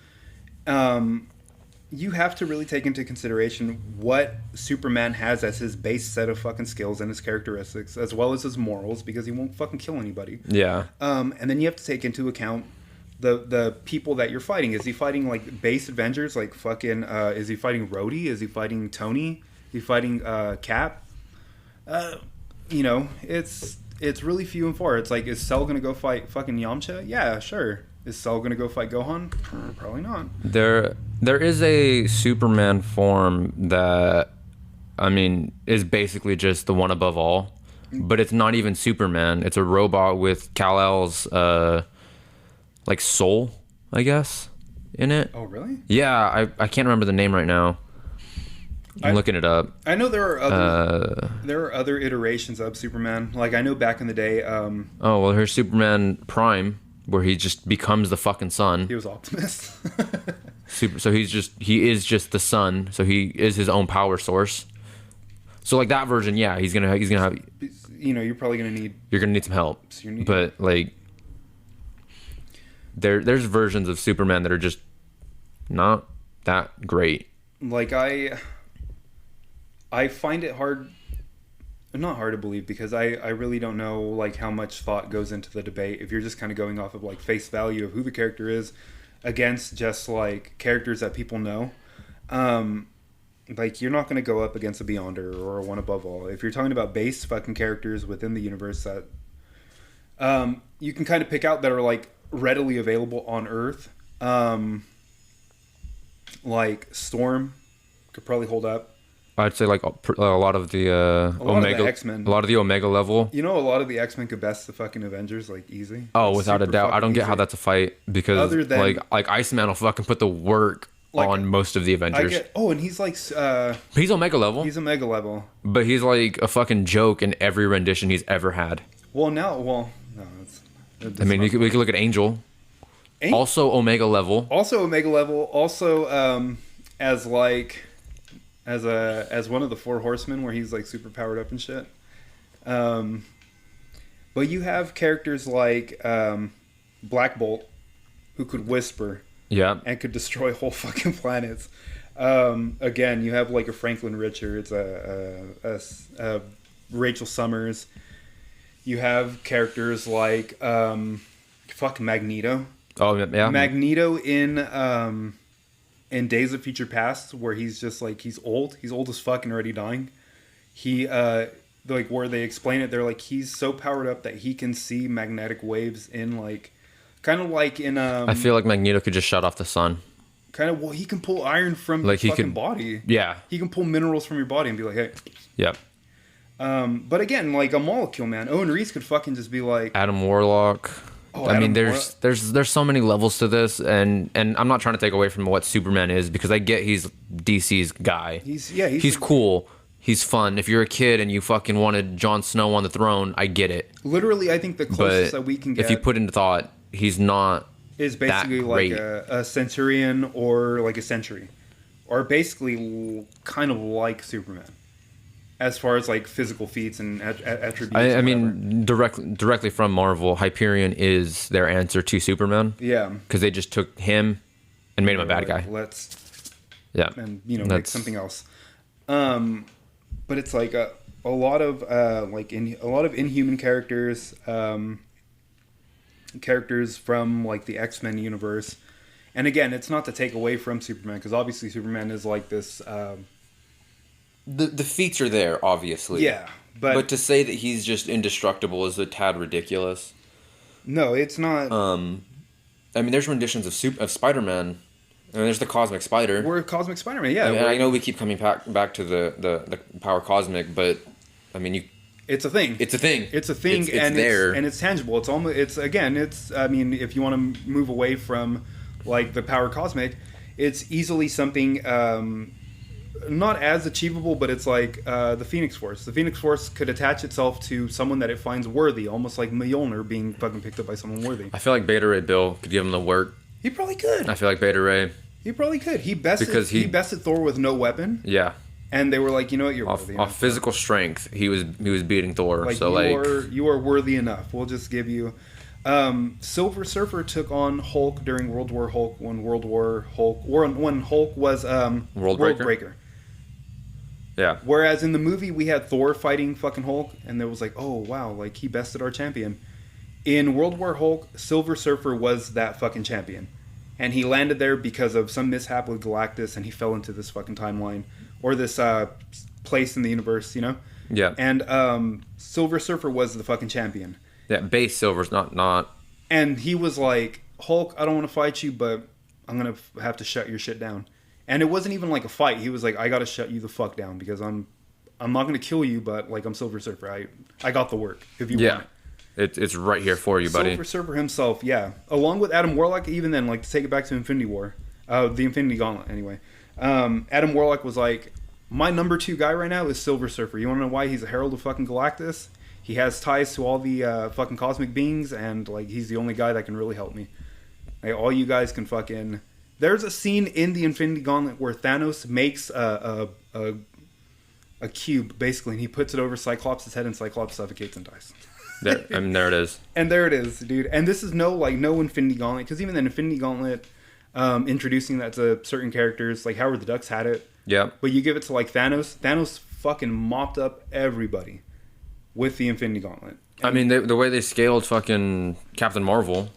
you have to really take into consideration what Superman has as his base set of fucking skills and his characteristics, as well as his morals, because he won't fucking kill anybody. Yeah. And then you have to take into account the people that you're fighting. Is he fighting like base Avengers, like fucking? Is he fighting Rhodey? Is he fighting Tony? Is he fighting Cap? It's really few and far. It's like, is Cell gonna go fight fucking Yamcha? Yeah, sure. Is Cell gonna go fight Gohan? Probably not. There is a Superman form that, I mean, is basically just the one above all, but it's not even Superman. It's a robot with Kal-El's like soul, I guess, in it. Oh, really? Yeah, I can't remember the name right now. I'm looking it up. I know there are other iterations of Superman. Like I know back in the day. Here's Superman Prime, where he just becomes the fucking sun. He was Optimus. So he is just the sun. So he is his own power source. So like that version, yeah, he's gonna have. You're probably gonna need some help. But like, there's versions of Superman that are just not that great. Like I find it not hard to believe, because I really don't know like how much thought goes into the debate if you're just kind of going off of like face value of who the character is against just like characters that people know. Like you're not going to go up against a Beyonder or a One Above All. If you're talking about base fucking characters within the universe that you can kind of pick out that are like readily available on Earth, like Storm could probably hold up. I'd say like a lot of the Omega X-Men. A lot of the Omega level. A lot of the X-Men could best the fucking Avengers like easy. Oh, without a doubt. I don't get how that's a fight, because other than, like Iceman will fucking put the work on most of the Avengers. And he's like he's Omega level. He's Omega level. But he's like a fucking joke in every rendition he's ever had. No, I mean, we could look at Angel. Also Omega level. Also as like as one of the four horsemen, where he's like super powered up and shit. But you have characters like Black Bolt, who could whisper, and could destroy whole fucking planets. Again, you have like a Franklin Richards, a Rachel Summers. You have characters like Magneto. Oh yeah, Magneto in Days of Future Past, where he's just like he's old as fuck and already dying. He like where they explain it, they're like he's so powered up that he can see magnetic waves in like kind of like in I feel like Magneto could just shut off the sun. Kind of, well, he can pull iron from like your fucking body. Yeah, he can pull minerals from your body and be like, hey. Yep. But again, like a molecule, man. Owen Reese could fucking just be like Adam Warlock. I mean, there's so many levels to this, and I'm not trying to take away from what Superman is, because I get he's DC's guy. He's cool. He's fun. If you're a kid and you fucking wanted Jon Snow on the throne, I get it. Literally, I think the closest that we can get, if you put into thought, he's not is basically like a Centurion or like a Sentry, or basically kind of like Superman, as far as like physical feats and attributes. I mean, directly from Marvel, Hyperion is their answer to Superman. Yeah, because they just took him and made him a bad guy. And make something else. But it's like a lot of Inhuman characters. Characters from like the X-Men universe, and again, it's not to take away from Superman, because obviously Superman is like this. The feats are there, obviously. Yeah, but to say that he's just indestructible is a tad ridiculous. No, it's not. I mean, there's renditions of Spider-Man. I mean, there's the Cosmic Spider. We're Cosmic Spider-Man, yeah. I know we keep coming back to the power cosmic, but I mean, it's a thing. It's a thing. It's a thing, it's and there, and it's tangible. It's almost. It's again. It's. I mean, if you want to move away from like the power cosmic, it's easily something not as achievable, but it's like the Phoenix Force. The Phoenix Force could attach itself to someone that it finds worthy, almost like Mjolnir being fucking picked up by someone worthy. I feel like Beta Ray Bill could give him the work. He probably could. I feel like Beta Ray. He probably could. He bested Thor with no weapon. Yeah. And they were like, you know what, you're worthy off physical strength. He was beating Thor. Like, so you are worthy enough. We'll just give you. Silver Surfer took on Hulk during World War Hulk when Hulk was World Breaker. Yeah. Whereas in the movie we had Thor fighting fucking Hulk, and there was like, oh wow, like he bested our champion. In World War Hulk, Silver Surfer was that fucking champion, and he landed there because of some mishap with Galactus, and he fell into this fucking timeline or this place in the universe, you know. Yeah. And Silver Surfer was the fucking champion. Yeah, base Silver's not. And he was like, Hulk, I don't want to fight you, but I'm gonna have to shut your shit down. And it wasn't even like a fight. He was like, I gotta shut you the fuck down because I'm not gonna kill you, but like I'm Silver Surfer. I got the work if you want it. It's right here for you, buddy. Silver Surfer himself, yeah. Along with Adam Warlock, even then, like to take it back to Infinity War, the Infinity Gauntlet anyway. Adam Warlock was like, my number 2 guy right now is Silver Surfer. You wanna know why? He's a herald of fucking Galactus. He has ties to all the fucking cosmic beings, and like he's the only guy that can really help me. Like, all you guys can fucking. There's a scene in the Infinity Gauntlet where Thanos makes a cube basically, and he puts it over Cyclops' head, and Cyclops suffocates and dies. There it is. And there it is, dude. And this is no Infinity Gauntlet, because even the Infinity Gauntlet, introducing that to certain characters, like Howard the Duck's had it. Yeah. But you give it to like Thanos. Thanos fucking mopped up everybody with the Infinity Gauntlet. And I mean, the way they scaled fucking Captain Marvel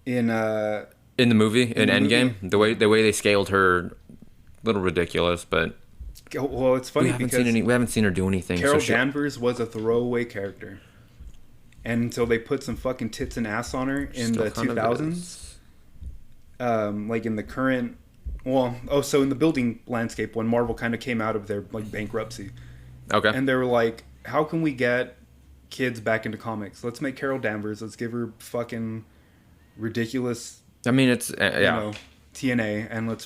in the movie, in Endgame, the way they scaled her, a little ridiculous, but well, it's funny because we haven't seen her do anything. Carol Danvers was a throwaway character, and until they put some fucking tits and ass on her in the 2000s, like in the current, so in the building landscape when Marvel kind of came out of their like bankruptcy, okay, and they were like, how can we get kids back into comics? Let's make Carol Danvers. Let's give her fucking ridiculous. I mean, it's TNA, and let's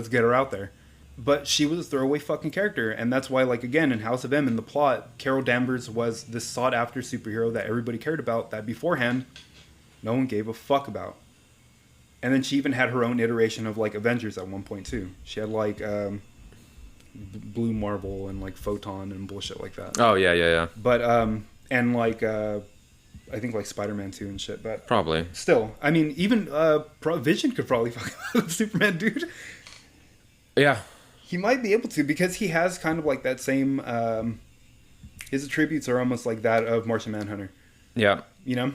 get her out there. But she was a throwaway fucking character, and that's why, like, again, in House of M, in the plot, Carol Danvers was this sought-after superhero that everybody cared about, that beforehand, no one gave a fuck about. And then she even had her own iteration of, like, Avengers at one point, too. She had, like, Blue Marvel and like Photon and bullshit like that. Oh yeah. But and like I think like Spider-Man 2 and shit. But Probably. still, I mean, even Vision could probably fuck Superman, dude. Yeah. He might be able to because he has kind of like that same. His attributes are almost like that of Martian Manhunter. Yeah. You know,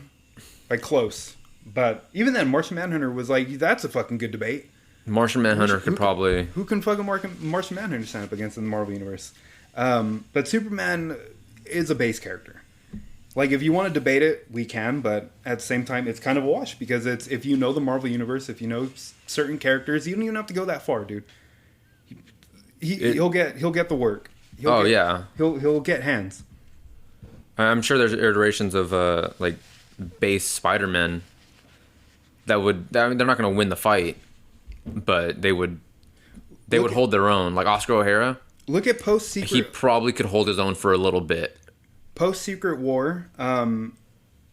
like close. But even then, Martian Manhunter was like, that's a fucking good debate. Martian Manhunter could probably. Who can fucking Martian Manhunter stand up against in the Marvel Universe? But Superman is a base character. Like, if you want to debate it, we can, but at the same time, it's kind of a wash because it's if you know the Marvel Universe, if you know certain characters, you don't even have to go that far, dude. He'll get the work. He'll get hands. I'm sure there's iterations of like base Spider-Man that would. I mean, they're not going to win the fight, but they would hold their own. Like Oscar O'Hara. Look at Post Secret. He probably could hold his own for a little bit. Post Secret War.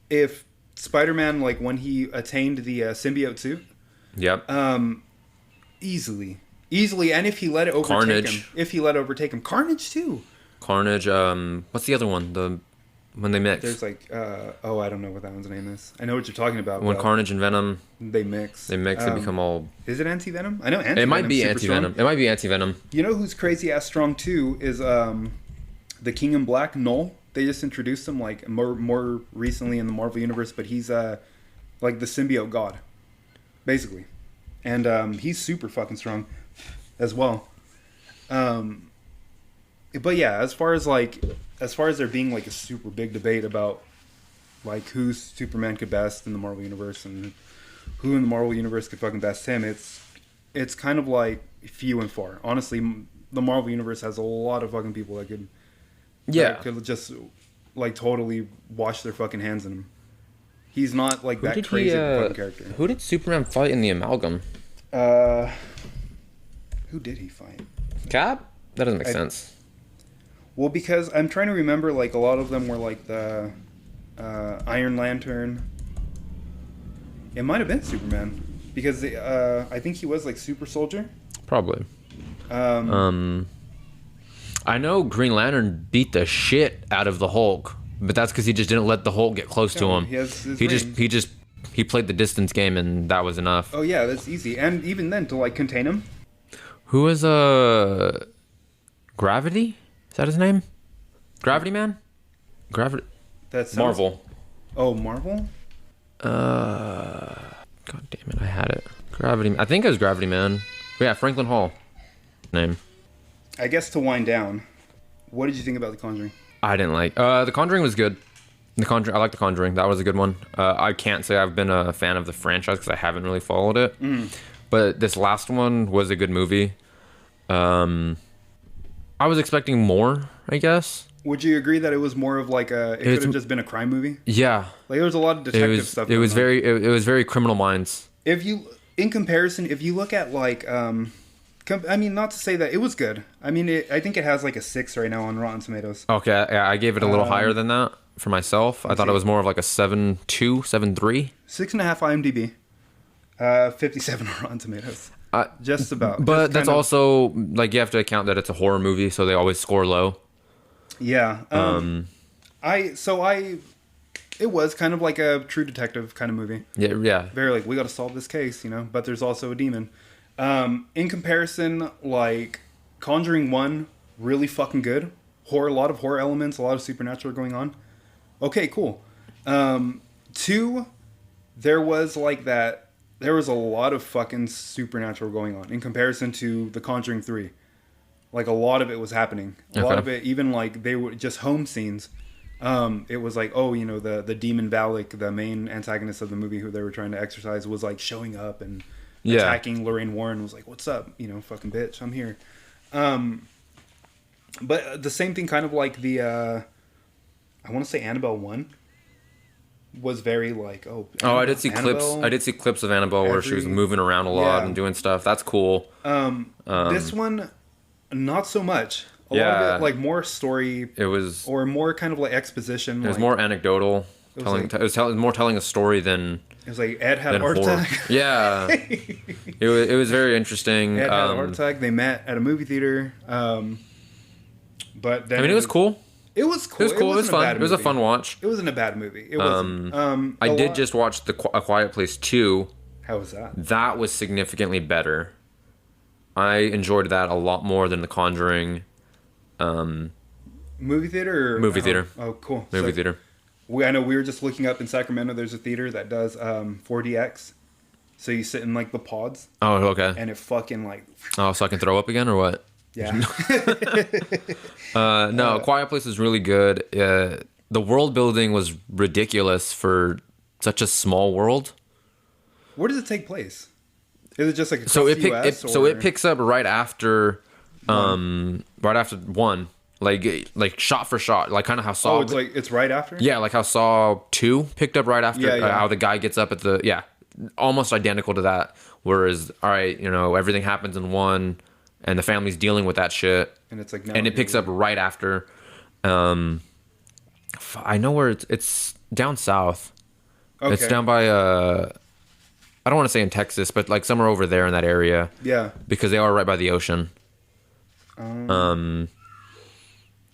If Spider-Man, like when he attained the symbiote suit. Yep. Easily, and if he let it overtake him, Carnage too. Carnage. What's the other one? When they mix. There's like, I don't know what that one's name is. I know what you're talking about. When Carnage and Venom. They mix. They become all. Is it Anti-Venom? I know Anti-Venom. It might be Anti-Venom. It might be Anti-Venom. You know who's crazy ass strong too is the King in Black, Null. They just introduced him like more recently in the Marvel Universe, but he's like the symbiote god, basically. And he's super fucking strong as well. But yeah, as far as there being like a super big debate about like who Superman could best in the Marvel Universe and who in the Marvel Universe could fucking best him, it's kind of like few and far. Honestly, the Marvel Universe has a lot of fucking people that could just like totally wash their fucking hands in him. He's not like that crazy fucking character. Who did Superman fight in the Amalgam? Who did he fight? Cap? That doesn't make sense. Well, because I'm trying to remember, like, a lot of them were, like, the Iron Lantern. It might have been Superman. Because I think he was, like, Super Soldier. Probably. I know Green Lantern beat the shit out of the Hulk, but that's because he just didn't let the Hulk get close to him. He played the distance game, and that was enough. Oh, yeah, that's easy. And even then, to, like, contain him. Who was, Gravity? Is that his name? Gravity Man? Gravity. That's Marvel. Oh, Marvel? God damn it, I had it. Gravity. I think it was Gravity Man. But yeah, Franklin Hall. Name. I guess to wind down, what did you think about The Conjuring? I didn't like. The Conjuring was good. I like The Conjuring. That was a good one. I can't say I've been a fan of the franchise because I haven't really followed it. But this last one was a good movie. I was expecting more, I guess. Would you agree that it was more of like it could have just been a crime movie? Yeah. Like there was a lot of detective stuff. It was very Criminal Minds. In comparison, if you look at like, I mean, not to say that it was good. I mean, I think it has like a 6 right now on Rotten Tomatoes. Okay, yeah, I gave it a little higher than that for myself. I thought it was more of like a 7.2, 7.3. 6.5 IMDb, 57 on Rotten Tomatoes. Just about. But that's also like you have to account that it's a horror movie, so they always score low. Yeah. It was kind of like a True Detective kind of movie. Yeah. Very like we got to solve this case, you know. But there's also a demon. In comparison, like Conjuring 1, really fucking good. A lot of horror elements, a lot of supernatural going on. Okay, cool. 2, there was like that. There was a lot of fucking supernatural going on in comparison to The Conjuring 3. Like, a lot of it was happening. A lot of it, even, like, they were just home scenes. It was like, oh, you know, the demon Valak, the main antagonist of the movie who they were trying to exorcise, was, like, showing up and attacking Lorraine Warren. Was like, what's up? You know, fucking bitch, I'm here. But the same thing kind of like the, I want to say Annabelle 1. Was very like I did see Annabelle, clips. I did see clips of Annabelle where she was moving around a lot and doing stuff. That's cool. This one, not so much. A lot of it, like more story. It was more kind of like exposition. It was more anecdotal. It was more telling a story than It was like Ed had a than heart horror. attack. Yeah, it was very interesting. Ed had a heart attack. They met at a movie theater. But then I mean, it was cool. It was cool. It was cool. It was fun. It was a fun watch. It wasn't a bad movie. It wasn't. I did just watch A Quiet Place 2. How was that? That was significantly better. I enjoyed that a lot more than The Conjuring. Movie theater? Movie theater. Oh, cool. Movie theater. I know we were just looking up in Sacramento. There's a theater that does 4DX. So you sit in like the pods. Oh, okay. And it fucking like. Oh, so I can throw up again or what? Yeah. No, Quiet Place was really good. The world building was ridiculous for such a small world. Where does it take place? Is it just like so it picks up right after one, like shot for shot, like kind of how Saw. Oh, it's right after. Yeah, like how Saw 2 picked up right after. Yeah. How the guy gets up at the almost identical to that. Whereas, all right, everything happens in one, and the family's dealing with that shit, and it's like and it picks up right after. I know where it's down south. Okay. It's down by I don't want to say in Texas, but like somewhere over there in that area. Yeah. Because they are right by the ocean.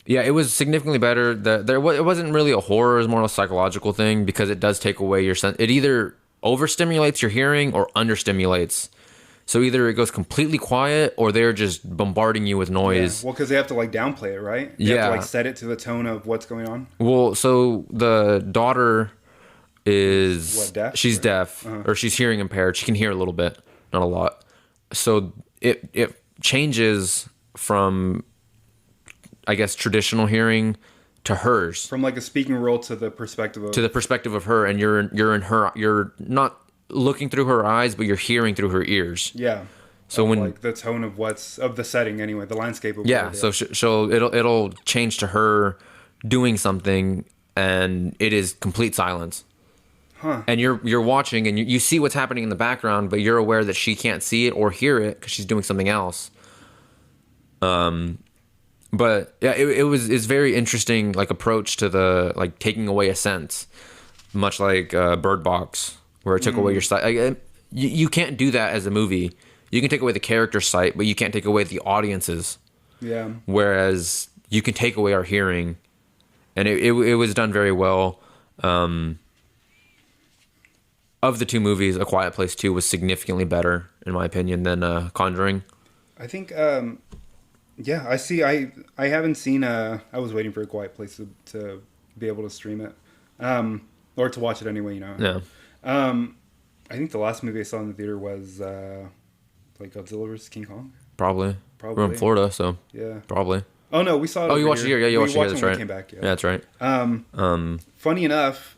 Yeah, it was significantly better. It wasn't really a horror; it was more a psychological thing because it does take away your sense. It either overstimulates your hearing or understimulates. So either it goes completely quiet or they're just bombarding you with noise. Yeah. Well, because they have to like downplay it, right? They have to like set it to the tone of what's going on. Well, so the daughter is deaf? She's deaf or she's hearing impaired. She can hear a little bit, not a lot. So it changes from, I guess, traditional hearing to hers. From like a speaking role to the perspective of her, and you're in her. You're not looking through her eyes, but you're hearing through her ears. Yeah. So when like the tone of of the setting anyway, the landscape of so it'll change to her doing something, and it is complete silence. Huh. And you're watching, and you see what's happening in the background, but you're aware that she can't see it or hear it because she's doing something else. But yeah, it's very interesting, like approach to the like taking away a sense, much like Bird Box, where it took away your sight. Like, you can't do that as a movie. You can take away the character's sight, but you can't take away the audience's. Yeah. Whereas you can take away our hearing, and it was done very well. Of the two movies, A Quiet Place 2 was significantly better, in my opinion, than Conjuring. I think, yeah, I see. I haven't seen. I was waiting for A Quiet Place to be able to stream it, or to watch it anyway. Yeah. I think the last movie I saw in the theater was like Godzilla vs. King Kong. Probably. We're in Florida, so yeah. Probably. Oh no, we saw it. Oh, you watched it here? Yeah, you watched it here. That's That's right. We came back. Yeah, that's right. Funny enough.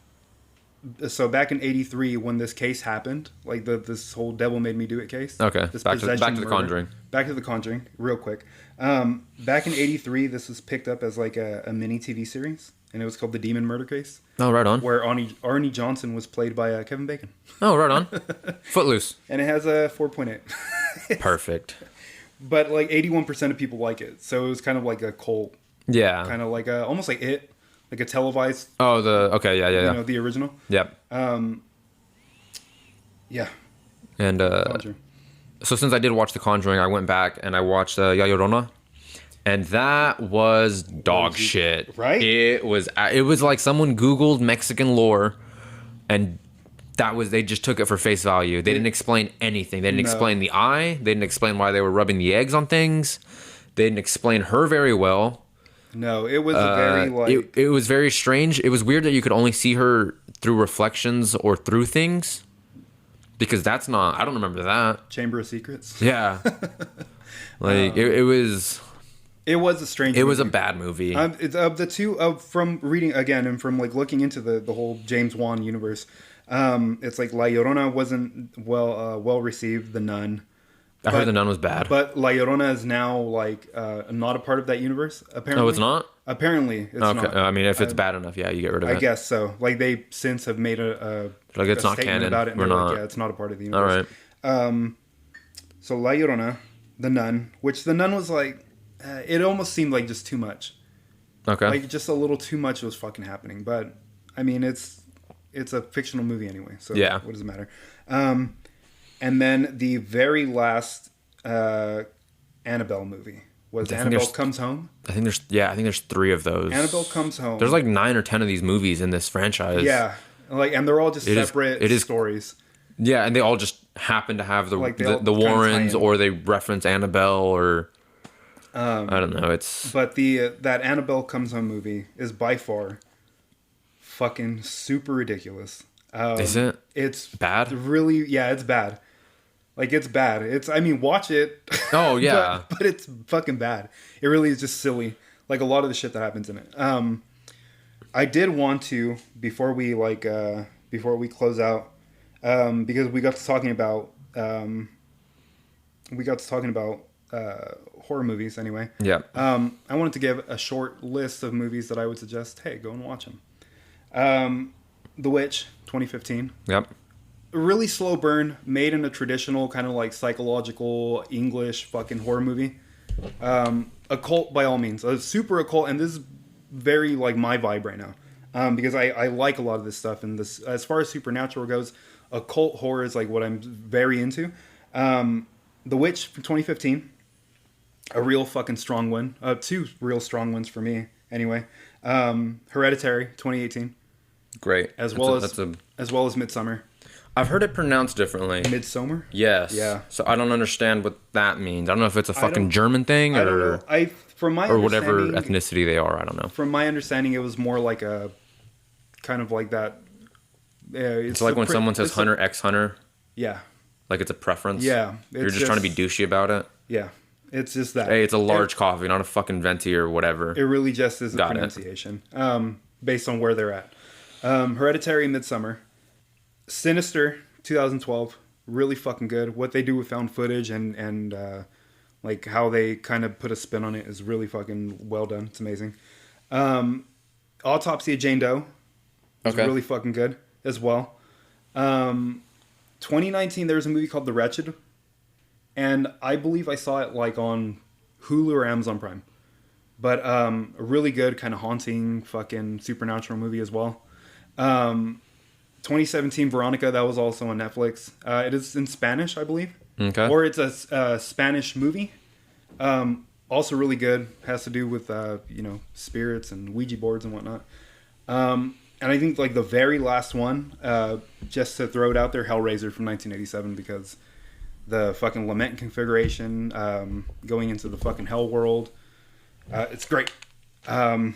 So back in '83, when this case happened, like this whole "Devil Made Me Do It" case. Okay. Back to the Conjuring. Back to the Conjuring, real quick. Back in '83, this was picked up as like a mini TV series, and it was called The Demon Murder Case. Oh, right on. Where Arnie Johnson was played by Kevin Bacon. Oh, right on. Footloose. And it has a 4.8. Perfect. But like 81% of people like it, so it was kind of like a cult. Yeah. Kind of like almost like It. Like a televised. Oh, okay, yeah. You know, the original. Yep. Yeah. And so since I did watch The Conjuring, I went back and I watched La Llorona, and that was dog shit. Right? It was like someone Googled Mexican lore, and they just took it for face value. They didn't explain anything. They didn't explain the eye. They didn't explain why they were rubbing the eggs on things. They didn't explain her very well. No, it was a very like... It was very strange. It was weird that you could only see her through reflections or through things. Because that's not... I don't remember that. Chamber of Secrets? Yeah. Like, it was... It was a strange movie. Was a bad movie. It's of the two... from reading, again, and from like looking into the whole James Wan universe, it's like La Llorona wasn't well received. The Nun... I heard The Nun was bad. But La Llorona is now like not a part of that universe, apparently. No, it's not? Apparently, it's not. Okay, I mean, if it's bad enough, yeah, you get rid of it. I guess so. Like, they since have made a like it's not statement canon. about it. And we're not. like, yeah, it's not a part of the universe. All right. So La Llorona, The Nun, which The Nun was like, it almost seemed like just too much. Okay. Like, just a little too much was fucking happening. But, I mean, it's it's a fictional movie anyway. So Yeah. what does it matter? And then the very last Annabelle movie was Annabelle Comes Home. I think there's 3 of those. Annabelle Comes Home. There's like 9 or 10 of these movies in this franchise. Yeah, and they're all just separate stories. Yeah, and they all just happen to have the Warrens, or they reference Annabelle, or I don't know. But that Annabelle Comes Home movie is by far fucking super ridiculous. Is it? It's bad. Really, yeah, it's bad. Like, it's bad. I mean, watch it. Oh yeah, but it's fucking bad. It really is just silly. Like a lot of the shit that happens in it. I did want to before we close out. Because we got to talking about horror movies anyway. Yeah. I wanted to give a short list of movies that I would suggest. Hey, go and watch them. The Witch, 2015. Yep. A really slow burn, made in a traditional kind of like psychological English fucking horror movie. Occult by all means, a super occult, and this is very like my vibe right now. Because I like a lot of this stuff, and this as far as supernatural goes. Occult horror is like what I'm very into. The Witch from 2015, a real fucking strong one. 2 real strong ones for me, anyway. Hereditary 2018, great. As well as Midsommar. I've heard it pronounced differently. Midsommar. Yes. Yeah. So I don't understand what that means. I don't know if it's a fucking German thing or whatever ethnicity they are. I don't know. From my understanding, it was more like a kind of like that. It's like when someone says Hunter x Hunter. Yeah. Like it's a preference. Yeah. You're just trying to be douchey about it. Yeah. It's just that. Hey, it's a large coffee, not a fucking venti or whatever. It really just is a pronunciation. Based on where they're at. Hereditary, Midsommar. Sinister, 2012. Really fucking good. What they do with found footage and like how they kind of put a spin on it is really fucking well done. It's amazing. Autopsy of Jane Doe. It's really fucking good as well. 2019, there was a movie called The Wretched, and I believe I saw it like on Hulu or Amazon Prime. But a really good kind of haunting fucking supernatural movie as well. 2017, Veronica, that was also on Netflix. It is in Spanish, I believe. Okay. Or it's a Spanish movie. Also really good. Has to do with spirits and Ouija boards and whatnot. And I think like the very last one, just to throw it out there, Hellraiser from 1987, because the fucking lament configuration, going into the fucking hell world, it's great. I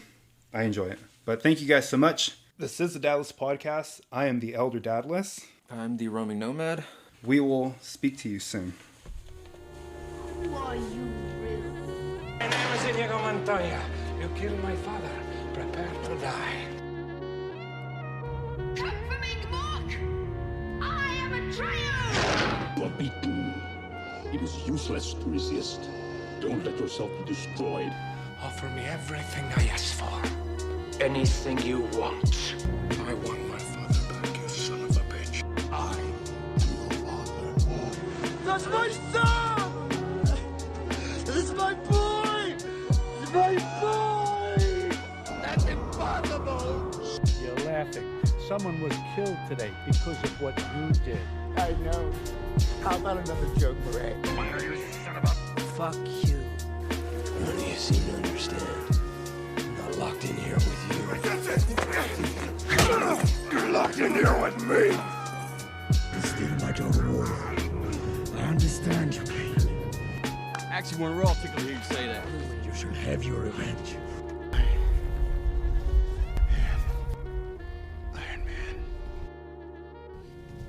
enjoy it. But thank you guys so much. This is the Dadless Podcast. I am the Elder Dadless. I'm the Roaming Nomad. We will speak to you soon. Who are you, really? My name is Inigo Montoya. You killed my father. Prepare to die. Come for me, Gmork! I am a traitor! You are beaten. It is useless to resist. Don't let yourself be destroyed. Offer me everything I ask for. Anything you want. I want my father back, you son of a bitch. I am your father. That's my son! This is my boy! My boy! That's impossible! You're laughing. Someone was killed today because of what you did. I know. How about another joke, Murray? Where you son of a... Fuck you. None of you seem to understand. I'm not locked in here with you. You're locked in here with me. Instead, my daughter war. I understand your pain. Actually, we're all tickled to hear you say that. You shall have your revenge. Iron Man.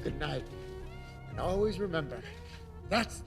Good night. And always remember, that's